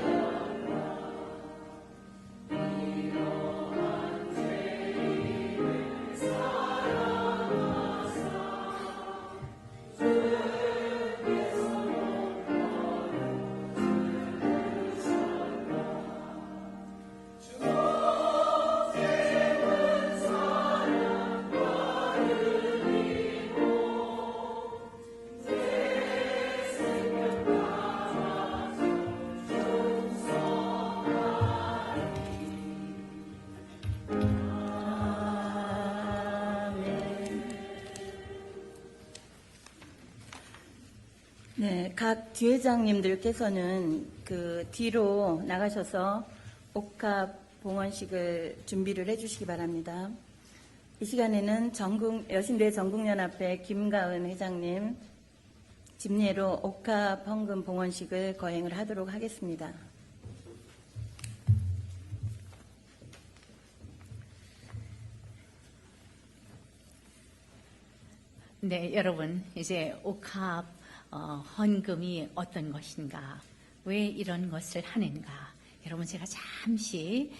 네, 각 뒤회장님들께서는 그 뒤로 나가셔서 옥합 봉헌식을 준비를 해주시기 바랍니다. 이 시간에는 여신대 전국연합회 김가은 회장님 집례로 옥합 헌금 봉헌식을 거행을 하도록 하겠습니다. 네, 여러분, 이제 옥합 헌금이 어떤 것인가, 왜 이런 것을 하는가, 여러분 제가 잠시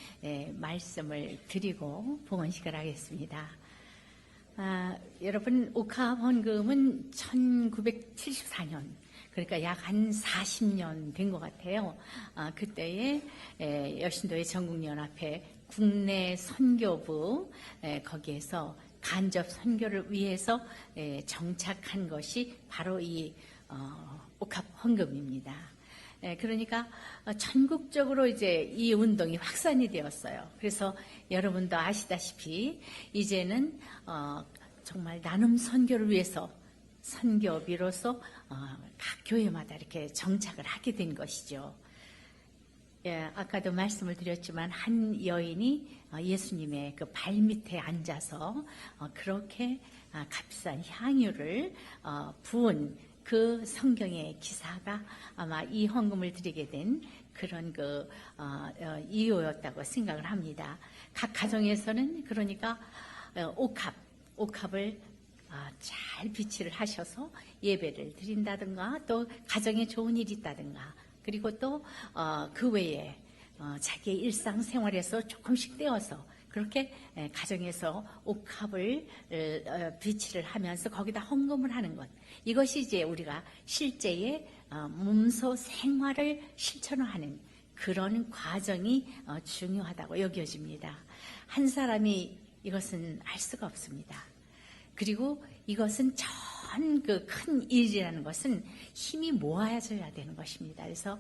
말씀을 드리고 봉헌식을 하겠습니다. 여러분, 옥합 헌금은 1974년, 그러니까 약 한 40년 된 것 같아요. 그때에 여신도의 전국연합회 국내 선교부 거기에서 간접 선교를 위해서 정착한 것이 바로 이 옥합 헌금입니다. 그러니까 전국적으로 이제 이 운동이 확산이 되었어요. 그래서 여러분도 아시다시피 이제는 정말 나눔 선교를 위해서 선교비로서 각 교회마다 이렇게 정착을 하게 된 것이죠. 아까도 말씀을 드렸지만 한 여인이 예수님의 그 발밑에 앉아서 그렇게 값비싼 향유를 부은 그 성경의 기사가 아마 이 헌금을 드리게 된 그런 이유였다고 생각을 합니다. 각 가정에서는 그러니까 옥합을 잘 비치를 하셔서 예배를 드린다든가 또 가정에 좋은 일이 있다든가 그리고 또 그 외에 자기의 일상생활에서 조금씩 떼어서 그렇게 가정에서 옥합을 비치를 하면서 거기다 헌금을 하는 것 이것이 이제 우리가 실제의 몸소 생활을 실천하는 그런 과정이 중요하다고 여겨집니다. 한 사람이 이것은 알 수가 없습니다. 그리고 이것은 전 그 큰 일이라는 것은 힘이 모아져야 되는 것입니다. 그래서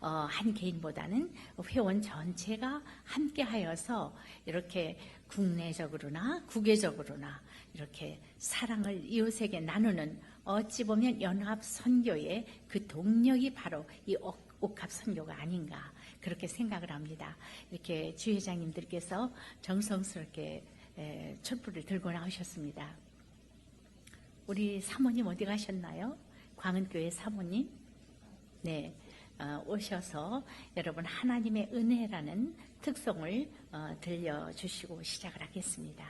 한 개인보다는 회원 전체가 함께하여서 이렇게 국내적으로나 국외적으로나 이렇게 사랑을 이웃에게 나누는 어찌 보면 연합 선교의 그 동력이 바로 이 옥합 선교가 아닌가 그렇게 생각을 합니다. 이렇게 주회장님들께서 정성스럽게 촛불을 들고 나오셨습니다. 우리 사모님 어디 가셨나요? 광은교회 사모님? 네, 오셔서 여러분 하나님의 은혜라는 특성을 들려주시고 시작을 하겠습니다.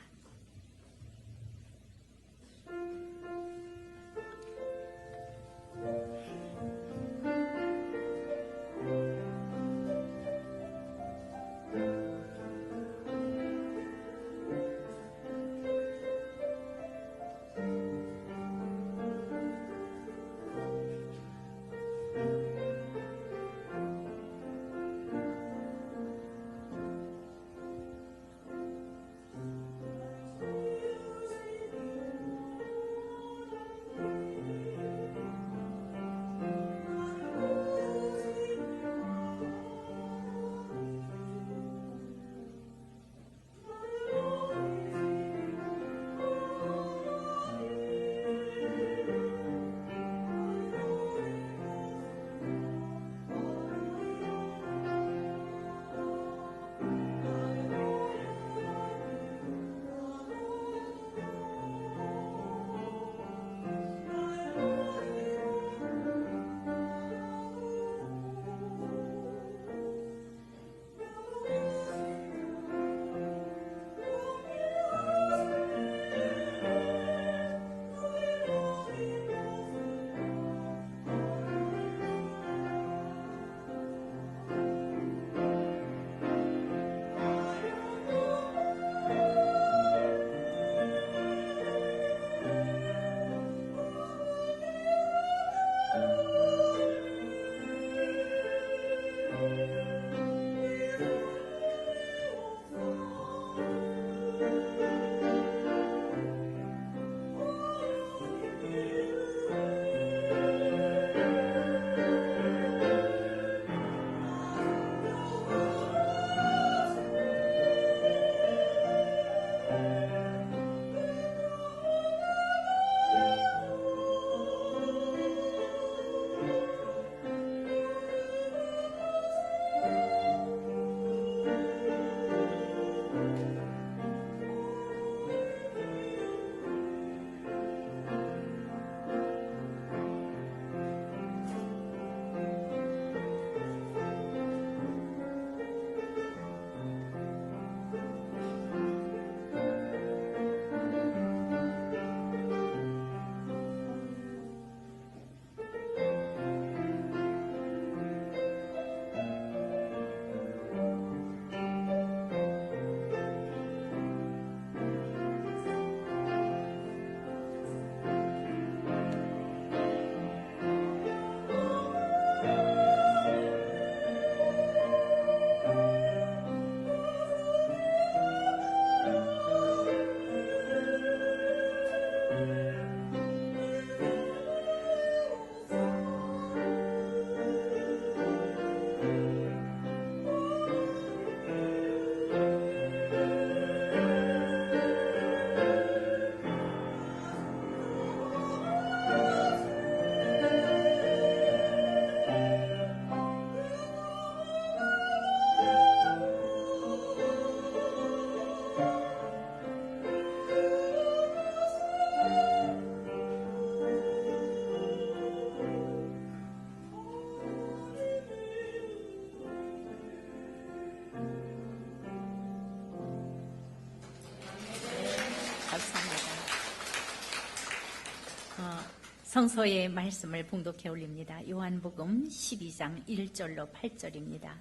성서의 말씀을 봉독해 올립니다. 요한복음 12장 1절로 8절입니다.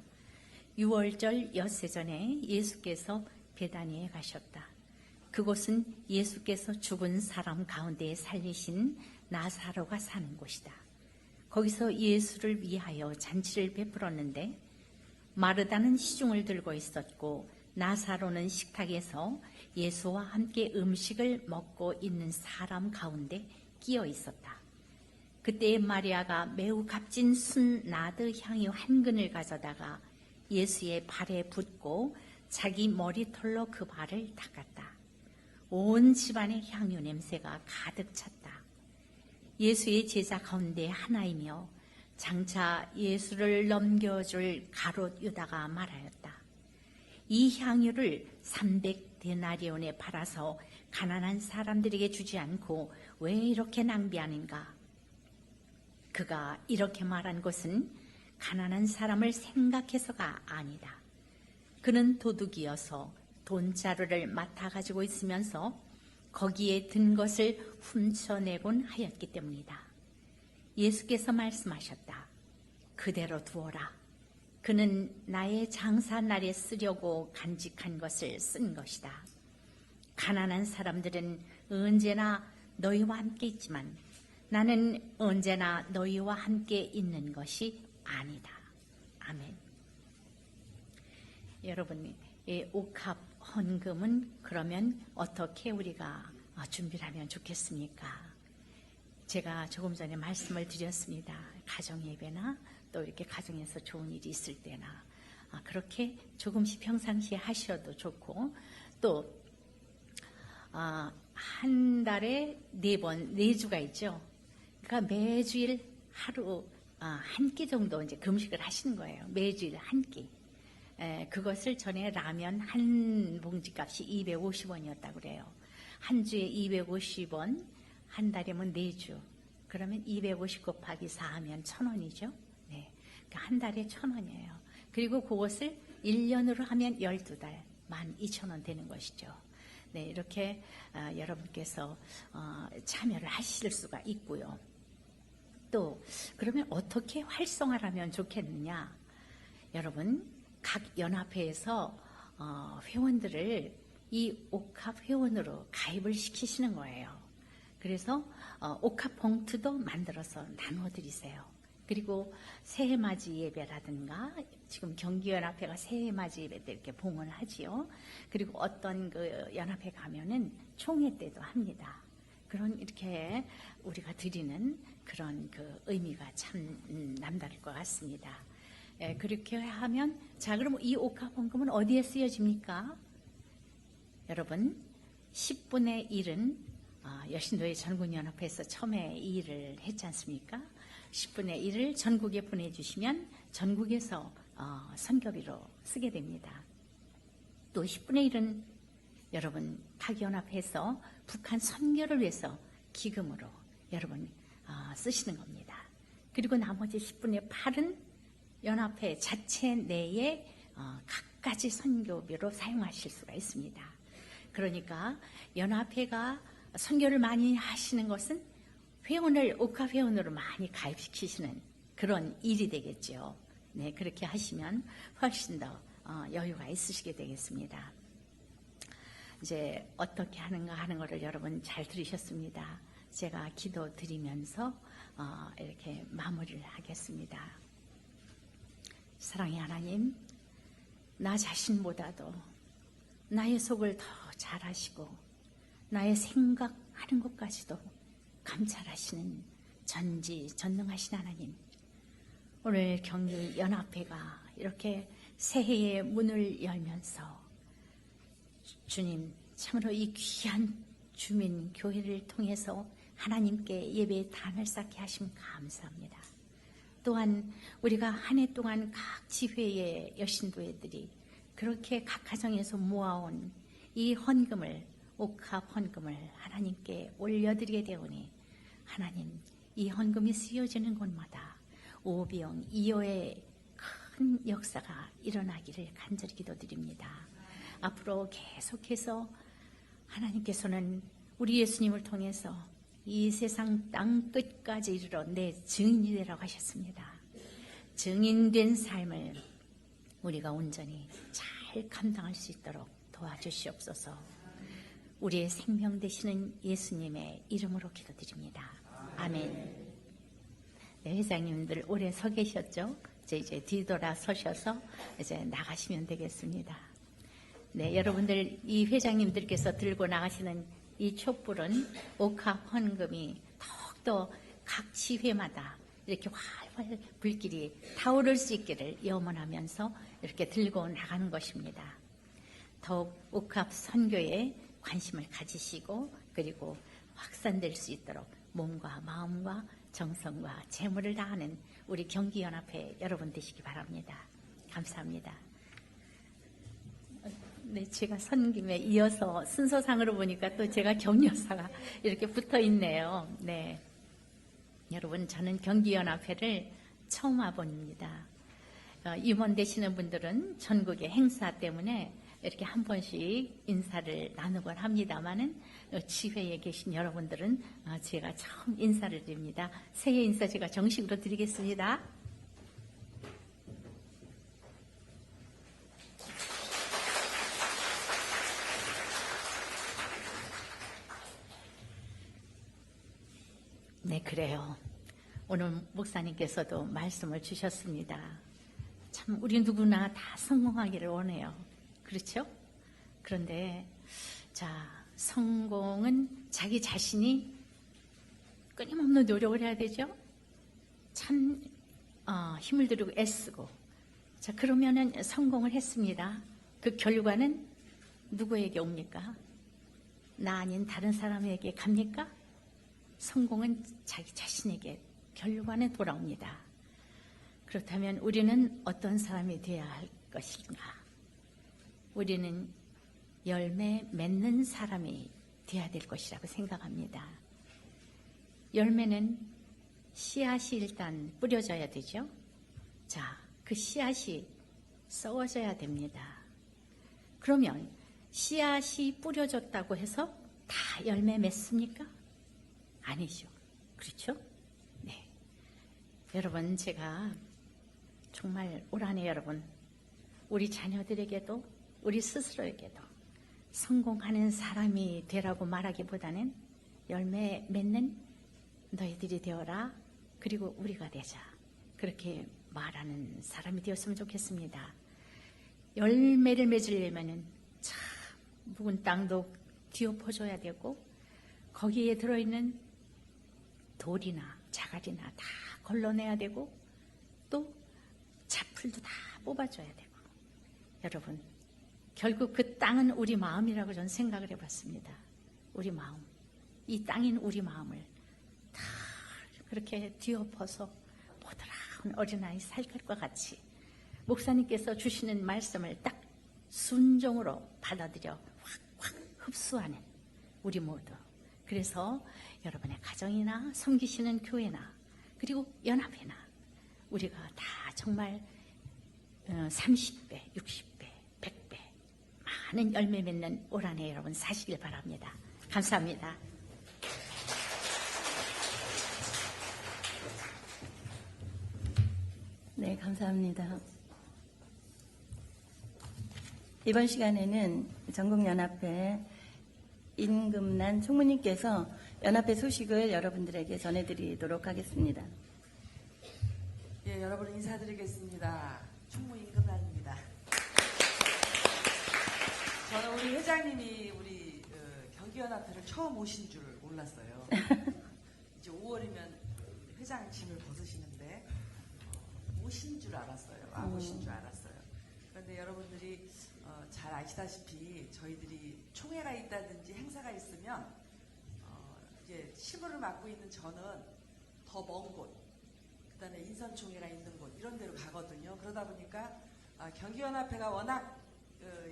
6월절 엿새 전에 예수께서 베다니에 가셨다. 그곳은 예수께서 죽은 사람 가운데 살리신 나사로가 사는 곳이다. 거기서 예수를 위하여 잔치를 베풀었는데 마르다는 시중을 들고 있었고 나사로는 식탁에서 예수와 함께 음식을 먹고 있는 사람 가운데 끼어 있었다. 그때 마리아가 매우 값진 순나드 향유 한 근을 가져다가 예수의 발에 붓고 자기 머리털로 그 발을 닦았다. 온 집안에 향유 냄새가 가득 찼다. 예수의 제자 가운데 하나이며 장차 예수를 넘겨줄 가롯 유다가 말하였다. 이 향유를 300데나리온에 팔아서 가난한 사람들에게 주지 않고 왜 이렇게 낭비하는가? 그가 이렇게 말한 것은 가난한 사람을 생각해서가 아니다. 그는 도둑이어서 돈자루를 맡아 가지고 있으면서 거기에 든 것을 훔쳐내곤 하였기 때문이다. 예수께서 말씀하셨다. 그대로 두어라. 그는 나의 장사날에 쓰려고 간직한 것을 쓴 것이다. 가난한 사람들은 언제나 너희와 함께 있지만 나는 언제나 너희와 함께 있는 것이 아니다. 아멘. 여러분, 이 옥합 헌금은 그러면 어떻게 우리가 준비를 하면 좋겠습니까? 제가 조금 전에 말씀을 드렸습니다. 가정예배나 또 이렇게 가정에서 좋은 일이 있을 때나 그렇게 조금씩 평상시에 하셔도 좋고 또 한 달에 4번, 4주가 있죠. 그러니까 매주일 하루 한 끼 정도 이제 금식을 하시는 거예요. 매주일 한 끼. 그것을 전에 라면 한 봉지 값이 250원이었다고 그래요. 한 주에 250원, 한 달이면 4주. 그러면 250 곱하기 4 하면 1,000원이죠. 네. 그러니까 한 달에 1,000원이에요. 그리고 그것을 1년으로 하면 12달, 12,000원 되는 것이죠. 네, 이렇게 여러분께서 참여를 하실 수가 있고요. 또 그러면 어떻게 활성화하면 좋겠느냐? 여러분, 각 연합회에서 회원들을 이 옥합 회원으로 가입을 시키시는 거예요. 그래서 옥합 봉투도 만들어서 나누어 드리세요. 그리고 새해맞이 예배라든가 지금 경기연합회가 새해맞이 예배 때 이렇게 봉헌을 하지요. 그리고 어떤 그 연합회 가면은 총회 때도 합니다. 그런 이렇게 우리가 드리는 그런 그 의미가 참 남다를 것 같습니다. 그렇게 하면 자 그럼 이 옥합 헌금은 어디에 쓰여집니까? 여러분 10분의 1은 여신도의 전국연합회에서 처음에 이 일을 했지 않습니까? 10분의 1을 전국에 보내주시면 전국에서 선교비로 쓰게 됩니다. 또 10분의 1은 여러분 각 연합회에서 북한 선교를 위해서 기금으로 여러분 쓰시는 겁니다. 그리고 나머지 10분의 8은 연합회 자체 내에 각가지 선교비로 사용하실 수가 있습니다. 그러니까 연합회가 선교를 많이 하시는 것은 회원을 옥합 회원으로 많이 가입시키시는 그런 일이 되겠죠. 네, 그렇게 하시면 훨씬 더 여유가 있으시게 되겠습니다. 이제 어떻게 하는가 하는 것을 여러분 잘 들으셨습니다. 제가 기도 드리면서 이렇게 마무리를 하겠습니다. 사랑의 하나님, 나 자신보다도 나의 속을 더 잘 아시고 나의 생각하는 것까지도 감찰하시는 전지전능하신 하나님, 오늘 경기연합회가 이렇게 새해의 문을 열면서 주님 참으로 이 귀한 주민교회를 통해서 하나님께 예배의 단을 쌓게 하심 감사합니다. 또한 우리가 한 해 동안 각 지회의 여신도회들이 그렇게 각 가정에서 모아온 이 헌금을 옥합 헌금을 하나님께 올려드리게 되오니 하나님 이 헌금이 쓰여지는 곳마다 오병 이어의 큰 역사가 일어나기를 간절히 기도드립니다. 앞으로 계속해서 하나님께서는 우리 예수님을 통해서 이 세상 땅 끝까지 이르러 내 증인이 되라고 하셨습니다. 증인된 삶을 우리가 온전히 잘 감당할 수 있도록 도와주시옵소서. 우리의 생명 되시는 예수님의 이름으로 기도드립니다. 아멘. 네, 회장님들 오래 서 계셨죠? 이제 뒤돌아 서셔서 이제 나가시면 되겠습니다. 네, 여러분들 이 회장님들께서 들고 나가시는 이 촛불은 옥합 헌금이 더욱더 각 지회마다 이렇게 활활 불길이 타오를 수 있기를 염원하면서 이렇게 들고 나가는 것입니다. 더욱 옥합 선교에 관심을 가지시고 그리고 확산될 수 있도록 몸과 마음과 정성과 재물을 다하는 우리 경기연합회 여러분 되시기 바랍니다. 감사합니다. 네, 제가 선 김에 이어서 순서상으로 보니까 또 제가 격려사가 이렇게 붙어 있네요. 네. 여러분, 저는 경기연합회를 처음 와봅니다. 임원되시는 분들은 전국의 행사 때문에 이렇게 한 번씩 인사를 나누곤 합니다만은 지회에 계신 여러분들은 제가 처음 인사를 드립니다. 새해 인사 제가 정식으로 드리겠습니다. 네, 그래요. 오늘 목사님께서도 말씀을 주셨습니다. 참 우리 누구나 다 성공하기를 원해요. 그렇죠? 그런데 자, 성공은 자기 자신이 끊임없는 노력을 해야 되죠. 참 힘을 들이고 애쓰고 자, 그러면은 성공을 했습니다. 그 결과는 누구에게 옵니까? 나 아닌 다른 사람에게 갑니까? 성공은 자기 자신에게 결과는 돌아옵니다. 그렇다면 우리는 어떤 사람이 되어야 할 것인가? 우리는 열매 맺는 사람이 되어야 될 것이라고 생각합니다. 열매는 씨앗이 일단 뿌려져야 되죠. 자, 그 씨앗이 썩어져야 됩니다. 그러면 씨앗이 뿌려졌다고 해서 다 열매 맺습니까? 아니죠. 그렇죠? 네. 여러분, 제가 정말 올 한해 여러분, 우리 자녀들에게도 우리 스스로에게도 성공하는 사람이 되라고 말하기보다는 열매 맺는 너희들이 되어라. 그리고 우리가 되자. 그렇게 말하는 사람이 되었으면 좋겠습니다. 열매를 맺으려면은 참 묵은 땅도 뒤엎어줘야 되고 거기에 들어있는 돌이나 자갈이나 다 걸러내야 되고 또 잡풀도 다 뽑아줘야 되고 여러분 결국 그 땅은 우리 마음이라고 저는 생각을 해봤습니다. 우리 마음, 이 땅인 우리 마음을 다 그렇게 뒤엎어서 보드라운 어린아이 살것과 같이 목사님께서 주시는 말씀을 딱 순종으로 받아들여 확 흡수하는 우리 모두. 그래서 여러분의 가정이나 섬기시는 교회나 그리고 연합회나 우리가 다 정말 30배, 60배, 100배 많은 열매 맺는 올 한해 여러분 사시길 바랍니다. 감사합니다. 네, 감사합니다. 이번 시간에는 전국연합회 임금란 총무님께서 연합회 소식을 여러분들에게 전해드리도록 하겠습니다. 예, 여러분 인사드리겠습니다. 총무 임금란입니다. 저는 우리 회장님이 우리 경기연합회를 처음 오신 줄 몰랐어요. 이제 5월이면 회장 짐을 벗으시는데 오신 줄 알았어요. 오신 줄 알았어요. 그런데 여러분들이 잘 아시다시피 저희들이 총회가 있다든지 행사가 있으면 이제 시부를 맡고 있는 저는 더 먼 곳, 그다음에 인선총회가 있는 곳 이런 데로 가거든요. 그러다 보니까 경기연합회가 워낙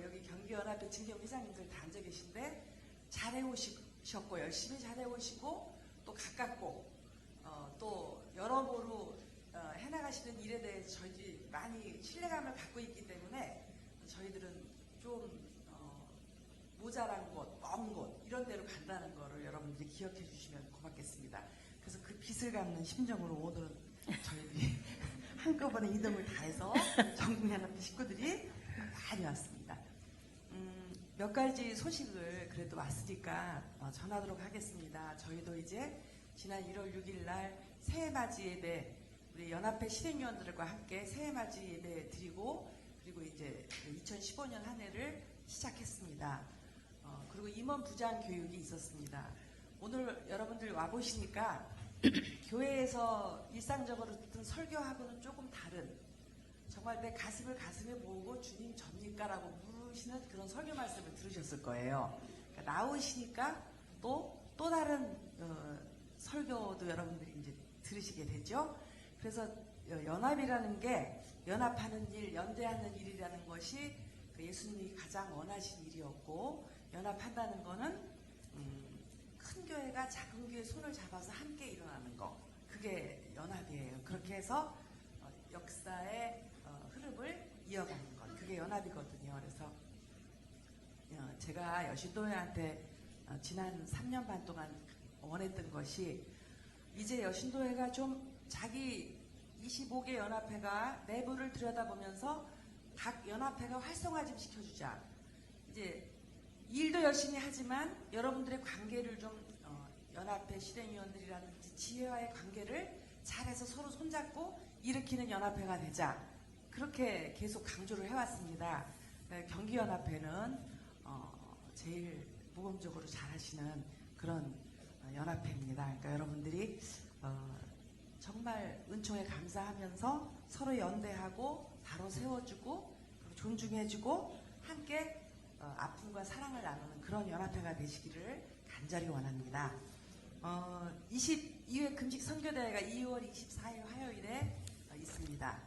여기 경기연합회 진경 회장님들 다 앉아 계신데 잘해오셨고 열심히 잘해오시고 또 가깝고 또 여러모로 해나가시는 일에 대해서 저희들이 많이 신뢰감을 갖고 있기 때문에 저희들은 좀 모자란 곳, 먼 곳 이런 이런 데로 간다는 거를 여러분들이 기억해 주시면 고맙겠습니다. 그래서 그 빚을 갚는 심정으로 오늘은 저희들이 한꺼번에 이동을 다 해서 전국연합회 식구들이 많이 왔습니다. 몇 가지 소식을 그래도 왔으니까 전하도록 하겠습니다. 저희도 이제 지난 1월 6일 날 새해맞이 예배, 우리 연합회 실행위원들과 함께 새해맞이 예배 드리고, 그리고 이제 2015년 한 해를 시작했습니다. 그리고 임원 부장 교육이 있었습니다. 오늘 여러분들 와보시니까 교회에서 일상적으로 듣던 설교하고는 조금 다른, 정말 내 가슴을 가슴에 모으고 주님 접니까라고 물으시는 그런 설교 말씀을 들으셨을 거예요. 그러니까 나오시니까 또 다른 설교도 여러분들이 이제 들으시게 되죠. 그래서 연합이라는 게 연합하는 일, 연대하는 일이라는 것이 그 예수님이 가장 원하신 일이었고, 연합한다는 거는 큰 교회가 작은 교회 손을 잡아서 함께 일어나는 거, 그게 연합이에요. 그렇게 해서 역사의 흐름을 이어가는 것, 그게 연합이거든요. 그래서 제가 여신도회한테 지난 3년 반 동안 원했던 것이, 이제 여신도회가 좀 자기 25개 연합회가 내부를 들여다보면서 각 연합회가 활성화 좀 시켜주자. 이제 일도 열심히 하지만 여러분들의 관계를 좀 연합회 실행위원들이라든지 지회와의 관계를 잘해서 서로 손잡고 일으키는 연합회가 되자. 그렇게 계속 강조를 해왔습니다. 경기연합회는 제일 모범적으로 잘하시는 그런 연합회입니다. 그러니까 여러분들이 정말 은총에 감사하면서 서로 연대하고 바로 세워주고 그리고 존중해주고 함께 아픔과 사랑을 나누는 그런 연합회가 되시기를 간절히 원합니다. 22회 금식 선교대회가 2월 24일 화요일에 있습니다.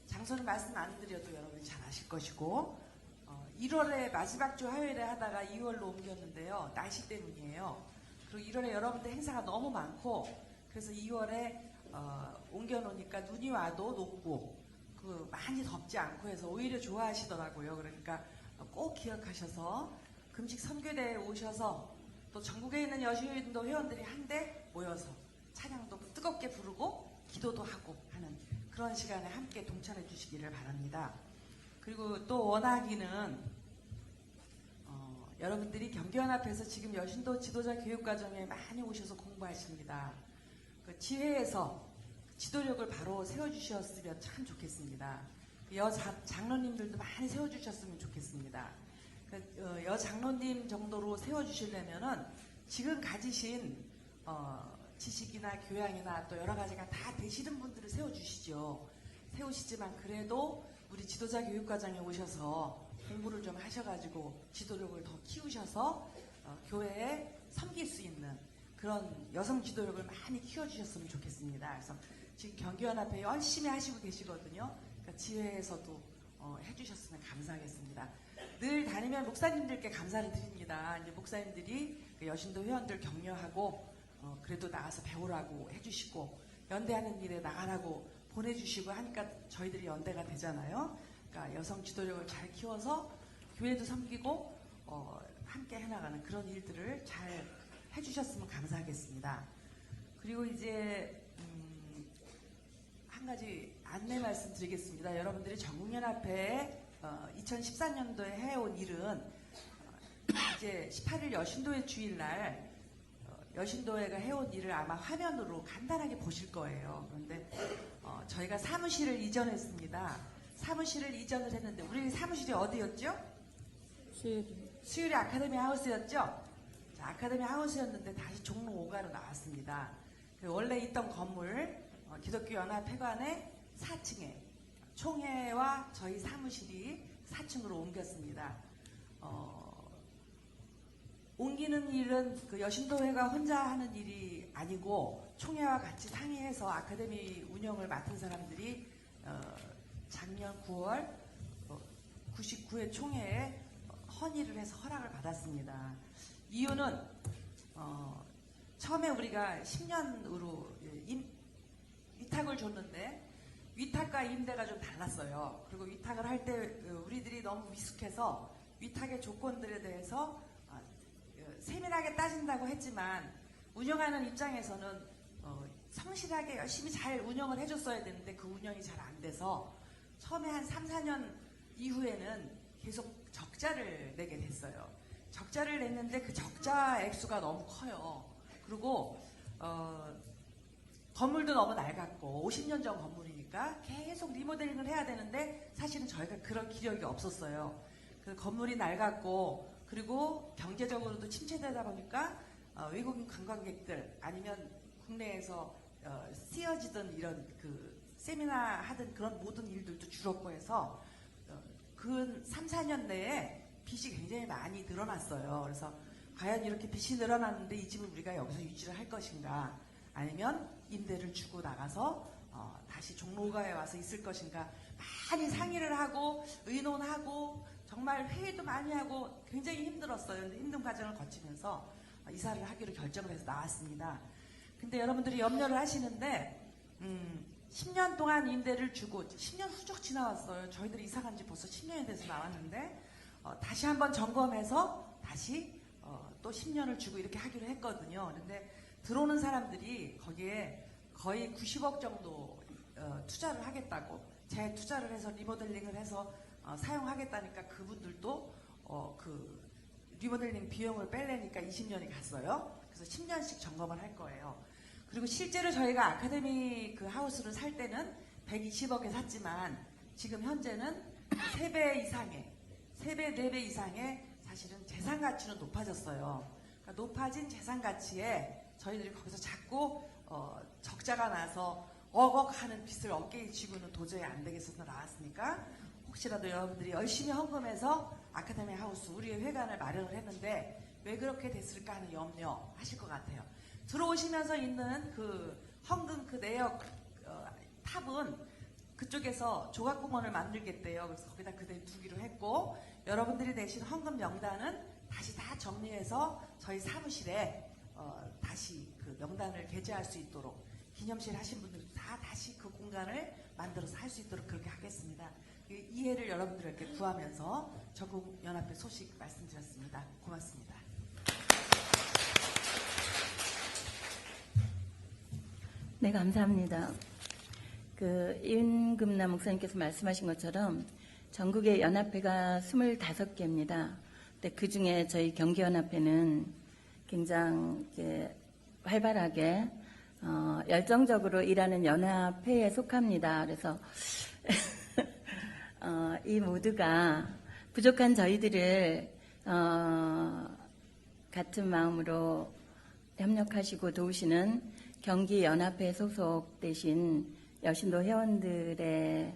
장소는 말씀 안 드려도 여러분이 잘 아실 것이고, 1월에 마지막 주 화요일에 하다가 2월로 옮겼는데요. 날씨 때문이에요. 그리고 1월에 여러분들 행사가 너무 많고, 그래서 2월에 옮겨놓으니까 눈이 와도 높고 많이 덥지 않고 해서 오히려 좋아하시더라고요. 그러니까 꼭 기억하셔서 금식 선교대회에 오셔서 또 전국에 있는 여신도 회원들이 한데 모여서 찬양도 뜨겁게 부르고 기도도 하고 하는 그런 시간에 함께 동참해 주시기를 바랍니다. 그리고 또 원하기는 여러분들이 경기연합에서 지금 여신도 지도자 교육과정에 많이 오셔서 공부하십니다. 그 지회에서 지도력을 바로 세워주셨으면 참 좋겠습니다. 장로님들도 많이 세워주셨으면 좋겠습니다. 장로님 정도로 세워주시려면은 지금 가지신 지식이나 교양이나 또 여러 가지가 다 되시는 분들을 세워주시죠. 세우시지만 그래도 우리 지도자 교육과정에 오셔서 공부를 좀 하셔가지고 지도력을 더 키우셔서 교회에 섬길 수 있는 그런 여성 지도력을 많이 키워주셨으면 좋겠습니다. 그래서 지금 경기연합회 열심히 하시고 계시거든요. 그러니까 지회에서도 해주셨으면 감사하겠습니다. 늘 다니면 목사님들께 감사를 드립니다. 이제 목사님들이 그 여신도 회원들 격려하고 그래도 나가서 배우라고 해주시고 연대하는 일에 나가라고 보내주시고 하니까 저희들이 연대가 되잖아요. 그러니까 여성 지도력을 잘 키워서 교회도 섬기고 함께 해나가는 그런 일들을 잘 해주셨으면 감사하겠습니다. 그리고 이제 한 가지 안내 말씀드리겠습니다. 여러분들이 전국연합회에 2014년도에 해온 일은 이제 18일 여신도회 주일날 여신도회가 해온 일을 아마 화면으로 간단하게 보실 거예요. 그런데 저희가 사무실을 이전했습니다. 사무실을 이전을 했는데 우리 사무실이 어디였죠? 수유리 아카데미 하우스였죠? 자, 아카데미 하우스였는데 다시 종로 5가로 나왔습니다. 원래 있던 건물 기독교 연합회관의 4층에 총회와 저희 사무실이 4층으로 옮겼습니다. 옮기는 일은 그 여신도회가 혼자 하는 일이 아니고 총회와 같이 상의해서 아카데미 운영을 맡은 사람들이 작년 9월 99회 총회에 헌의를 해서 허락을 받았습니다. 이유는 처음에 우리가 10년으로 위탁을 줬는데 위탁과 임대가 좀 달랐어요. 그리고 위탁을 할 때 우리들이 너무 미숙해서 위탁의 조건들에 대해서 세밀하게 따진다고 했지만 운영하는 입장에서는 성실하게 열심히 잘 운영을 해줬어야 되는데 그 운영이 잘 안 돼서 처음에 한 3, 4년 이후에는 계속 적자를 내게 됐어요. 적자를 냈는데 그 적자 액수가 너무 커요. 그리고 건물도 너무 낡았고 50년 전 건물이니까 계속 리모델링을 해야 되는데 사실은 저희가 그런 기력이 없었어요. 그 건물이 낡았고 그리고 경제적으로도 침체되다 보니까 외국인 관광객들 아니면 국내에서 쓰여지던 이런 그 세미나 하던 그런 모든 일들도 줄었고 해서 그 3, 4년 내에 빚이 굉장히 많이 늘어났어요. 그래서 과연 이렇게 빚이 늘어났는데 이 집을 우리가 여기서 유지를 할 것인가 아니면 임대를 주고 나가서 다시 종로가에 와서 있을 것인가 많이 상의를 하고 의논하고 정말 회의도 많이 하고 굉장히 힘들었어요. 근데 힘든 과정을 거치면서 이사를 하기로 결정을 해서 나왔습니다. 근데 여러분들이 염려를 하시는데 10년 동안 임대를 주고 10년 훌쩍 지나왔어요. 저희들이 이사 간 지 벌써 10년이 돼서 나왔는데 다시 한번 점검해서 다시 또 10년을 주고 이렇게 하기로 했거든요. 그런데 들어오는 사람들이 거기에 거의 90억 정도 투자를 하겠다고 재투자를 해서 리모델링을 해서 사용하겠다니까 그분들도 그 리모델링 비용을 뺄래니까 20년이 갔어요. 그래서 10년씩 점검을 할 거예요. 그리고 실제로 저희가 아카데미 그 하우스를 살 때는 120억에 샀지만 지금 현재는 3배 이상의 3배, 4배 이상의 사실은 재산 가치는 높아졌어요. 그러니까 높아진 재산 가치에 저희들이 거기서 자꾸 적자가 나서 억억 하는 빚을 어깨에 쥐고는 도저히 안 되겠어서 나왔으니까 혹시라도 여러분들이 열심히 헌금해서 아카데미 하우스 우리의 회관을 마련을 했는데 왜 그렇게 됐을까 하는 염려 하실 것 같아요. 들어오시면서 있는 그 헌금 그 내역 탑은 그쪽에서 조각공원을 만들겠대요. 그래서 거기다 그대로 두기로 했고 여러분들이 내신 헌금 명단은 다시 다 정리해서 저희 사무실에 다시 그 명단을 게재할 수 있도록 기념실 하신 분들도 다 다시 그 공간을 만들어서 할 수 있도록 그렇게 하겠습니다. 이해를 여러분들에게 구하면서 전국연합회 소식 말씀드렸습니다. 고맙습니다. 네, 감사합니다. 그 이은금남 목사님께서 말씀하신 것처럼 전국의 연합회가 25개입니다. 근데 그 중에 저희 경기연합회는 굉장히 이렇게 활발하게 열정적으로 일하는 연합회에 속합니다. 그래서 이 모두가 부족한 저희들을 같은 마음으로 협력하시고 도우시는 경기연합회 소속되신 여신도 회원들의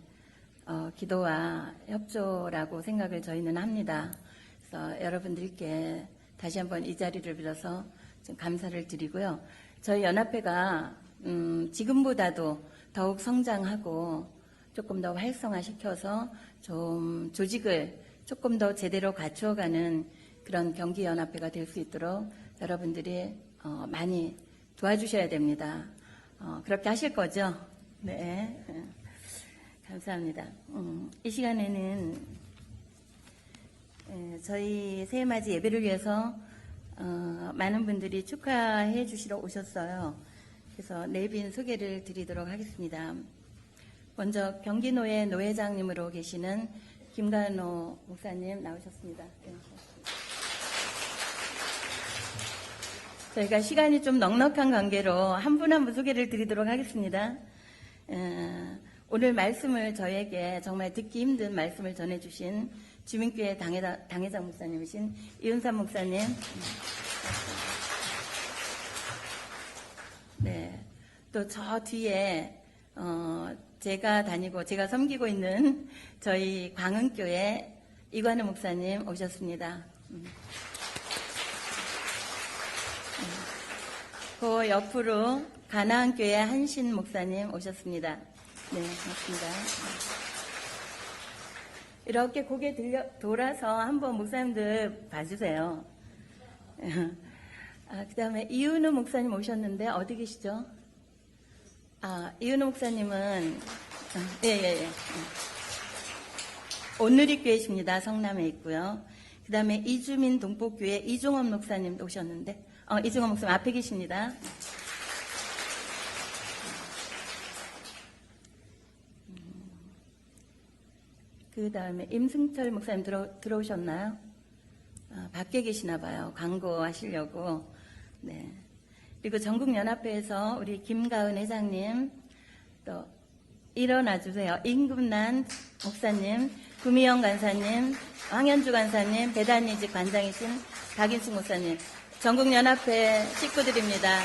기도와 협조라고 생각을 저희는 합니다. 그래서 여러분들께 다시 한번 이 자리를 빌어서 좀 감사를 드리고요. 저희 연합회가 지금보다도 더욱 성장하고 조금 더 활성화시켜서 좀 조직을 조금 더 제대로 갖추어가는 그런 경기연합회가 될 수 있도록 여러분들이 많이 도와주셔야 됩니다. 그렇게 하실 거죠? 네. 감사합니다. 이 시간에는 저희 새해맞이 예배를 위해서 많은 분들이 축하해 주시러 오셨어요. 그래서 내빈 소개를 드리도록 하겠습니다. 먼저 경기노회 노회장님으로 계시는 김관호 목사님 나오셨습니다. 저희가 시간이 좀 넉넉한 관계로 한 분 한 분 소개를 드리도록 하겠습니다. 오늘 말씀을 저에게 정말 듣기 힘든 말씀을 전해주신 주민교회 당회장 목사님이신 이은삼 목사님. 네. 또 저 뒤에 제가 섬기고 있는 저희 광흥교회 이관우 목사님 오셨습니다. 그 옆으로 가나안교회 한신 목사님 오셨습니다. 네, 고맙습니다. 이렇게 고개 돌아서 한번 목사님들 봐주세요. 그 다음에 이은우 목사님 오셨는데 어디 계시죠? 이은우 목사님은 예. 온누리교회십니다. 성남에 있고요. 그 다음에 이주민 동포교회 이종원 목사님 오셨는데, 이종원 목사님 앞에 계십니다. 그 다음에 임승철 목사님 들어오셨나요? 밖에 계시나 봐요. 광고 하시려고. 네. 그리고 전국연합회에서 우리 김가은 회장님, 또 일어나 주세요. 임금란 목사님, 구미영 간사님, 황현주 간사님, 배단이직 관장이신 박인숙 목사님, 전국연합회 식구들입니다.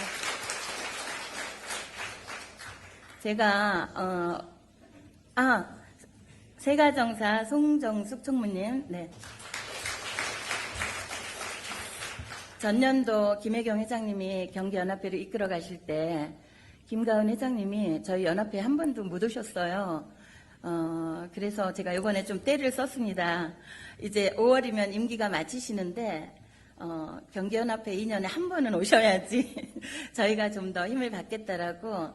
제가 세가정사 송정숙 총무님, 네. 전년도 김혜경 회장님이 경기연합회를 이끌어 가실 때 김가은 회장님이 저희 연합회에 한 번도 못 오셨어요. 그래서 제가 이번에 좀 때를 썼습니다. 이제 5월이면 임기가 마치시는데 경기연합회 2년에 한 번은 오셔야지 저희가 좀 더 힘을 받겠다라고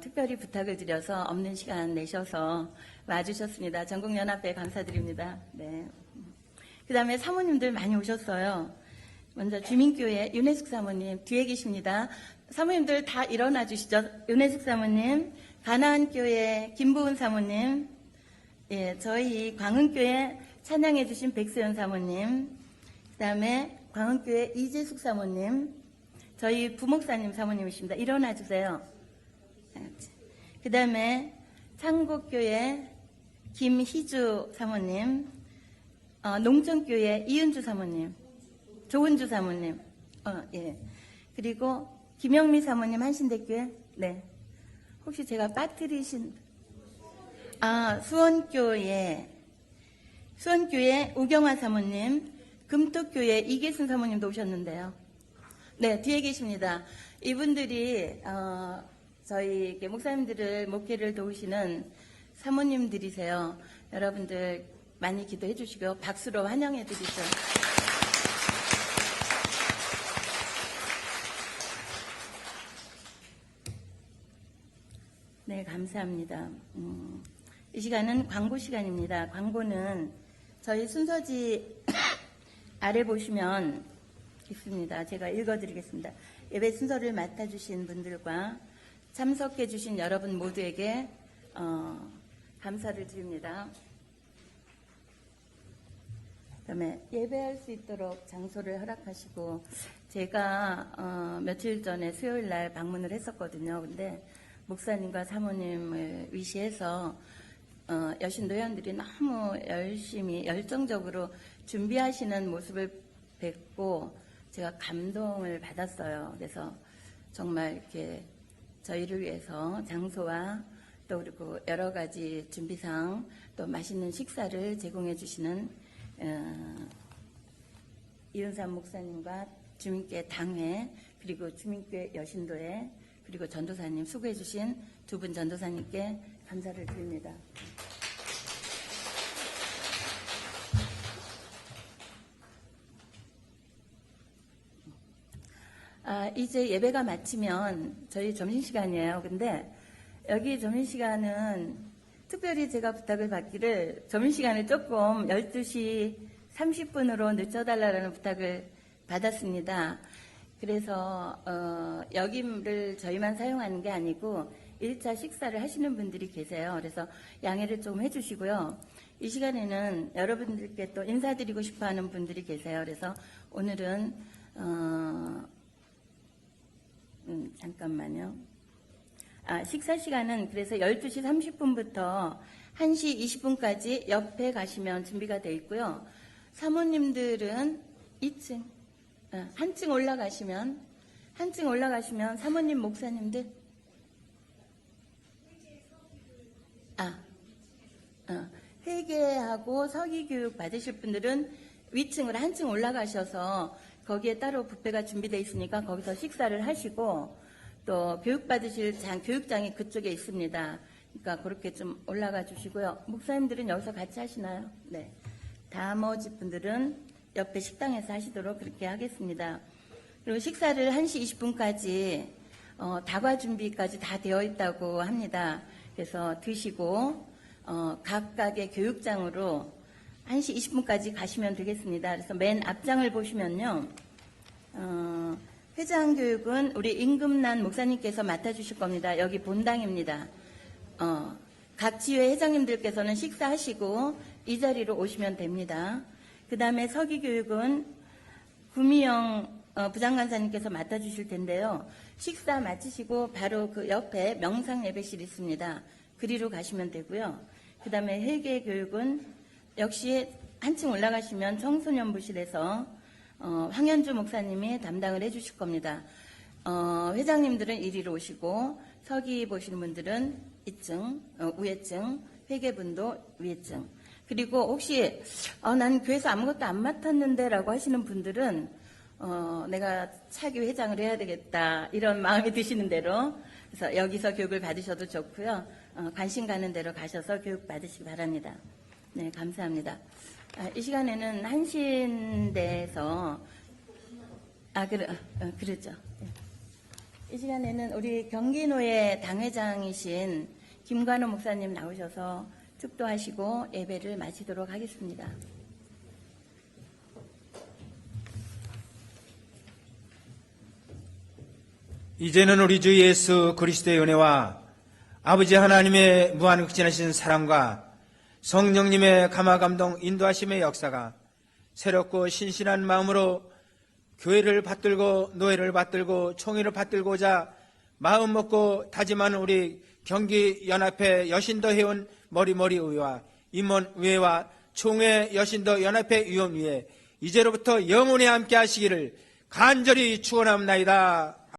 특별히 부탁을 드려서 없는 시간 내셔서 와주셨습니다. 전국연합회 감사드립니다. 네. 그 다음에 사모님들 많이 오셨어요. 먼저 주민교회 윤혜숙 사모님 뒤에 계십니다. 사모님들 다 일어나 주시죠. 윤혜숙 사모님, 가나안교회 김보은 사모님, 예, 저희 광흥교회 찬양해 주신 백소연 사모님, 그 다음에 광흥교회 이재숙 사모님, 저희 부목사님 사모님이십니다. 일어나 주세요. 그 다음에 창곡교회 김희주 사모님, 농촌교회 이은주 사모님, 조은주 사모님, 예. 그리고 김영미 사모님 한신대교회, 네. 혹시 제가 빠뜨리신, 수원교회 우경화 사모님, 금토교회 이계순 사모님도 오셨는데요. 네, 뒤에 계십니다. 이분들이, 저희 목사님들을 목회를 도우시는 사모님들이세요. 여러분들 많이 기도해 주시고요. 박수로 환영해 드리죠. 네, 감사합니다. 이 시간은 광고 시간입니다. 광고는 저희 순서지 아래 보시면 있습니다. 제가 읽어드리겠습니다. 예배 순서를 맡아주신 분들과 참석해주신 여러분 모두에게 감사를 드립니다. 그다음에 예배할 수 있도록 장소를 허락하시고 제가 며칠 전에 수요일 날 방문을 했었거든요. 근데 목사님과 사모님을 위시해서 여신도 회원들이 너무 열심히 열정적으로 준비하시는 모습을 뵙고 제가 감동을 받았어요. 그래서 정말 이렇게 저희를 위해서 장소와 또 그리고 여러 가지 준비상 또 맛있는 식사를 제공해 주시는 이은삼 목사님과 주민교회 당회 그리고 주민교회 여신도회 그리고 전도사님 수고해 주신 두 분 전도사님께 감사를 드립니다. 이제 예배가 마치면 저희 점심시간이에요. 근데 여기 점심시간은 특별히 제가 부탁을 받기를 점심시간을 조금 12시 30분으로 늦춰달라는 부탁을 받았습니다. 그래서 여기를 저희만 사용하는 게 아니고 1차 식사를 하시는 분들이 계세요. 그래서 양해를 좀 해주시고요. 이 시간에는 여러분들께 또 인사드리고 싶어하는 분들이 계세요. 그래서 오늘은 잠깐만요. 식사 시간은 그래서 12시 30분부터 1시 20분까지 옆에 가시면 준비가 되어 있고요. 사모님들은 2층, 한층 올라가시면 사모님, 목사님들, 회계하고 서기교육 받으실 분들은 위층으로 한층 올라가셔서 거기에 따로 뷔페가 준비되어 있으니까 거기서 식사를 하시고 또 교육받으실 교육장이 그쪽에 있습니다. 그러니까 그렇게 좀 올라가 주시고요. 목사님들은 여기서 같이 하시나요? 네. 나머지 분들은 옆에 식당에서 하시도록 그렇게 하겠습니다. 그리고 식사를 1시 20분까지 다과 준비까지 다 되어 있다고 합니다. 그래서 드시고 각각의 교육장으로 1시 20분까지 가시면 되겠습니다. 그래서 맨 앞장을 보시면요. 회장 교육은 우리 임금란 목사님께서 맡아주실 겁니다. 여기 본당입니다. 각 지회 회장님들께서는 식사하시고 이 자리로 오시면 됩니다. 그 다음에 서기 교육은 구미영 부장간사님께서 맡아주실 텐데요. 식사 마치시고 바로 그 옆에 명상 예배실 있습니다. 그리로 가시면 되고요. 그 다음에 회계 교육은 역시 한층 올라가시면 청소년부실에서 황현주 목사님이 담당을 해주실 겁니다. 회장님들은 이리로 오시고 서기 보시는 분들은 2층, 우회층, 회계분도 위층. 그리고 혹시 난 교회에서 아무것도 안 맡았는데 라고 하시는 분들은 내가 차기 회장을 해야 되겠다 이런 마음이 드시는 대로 그래서 여기서 교육을 받으셔도 좋고요. 관심 가는 대로 가셔서 교육 받으시기 바랍니다. 네, 감사합니다. 이 시간에는 한신대에서 그렇죠. 이 시간에는 우리 경기노예 당회장이신 김관호 목사님 나오셔서 축도하시고 예배를 마치도록 하겠습니다. 이제는 우리 주 예수 그리스도의 은혜와 아버지 하나님의 무한 극진하신 사랑과 성령님의 감화감동 인도하심의 역사가 새롭고 신실한 마음으로 교회를 받들고 노예를 받들고 총회를 받들고자 마음 먹고 다짐하는 우리 경기연합회 여신도 회원 머리머리 의회와 임원의회와 총회 여신도 연합회 위원회에 이제로부터 영원히 함께 하시기를 간절히 축원합니다.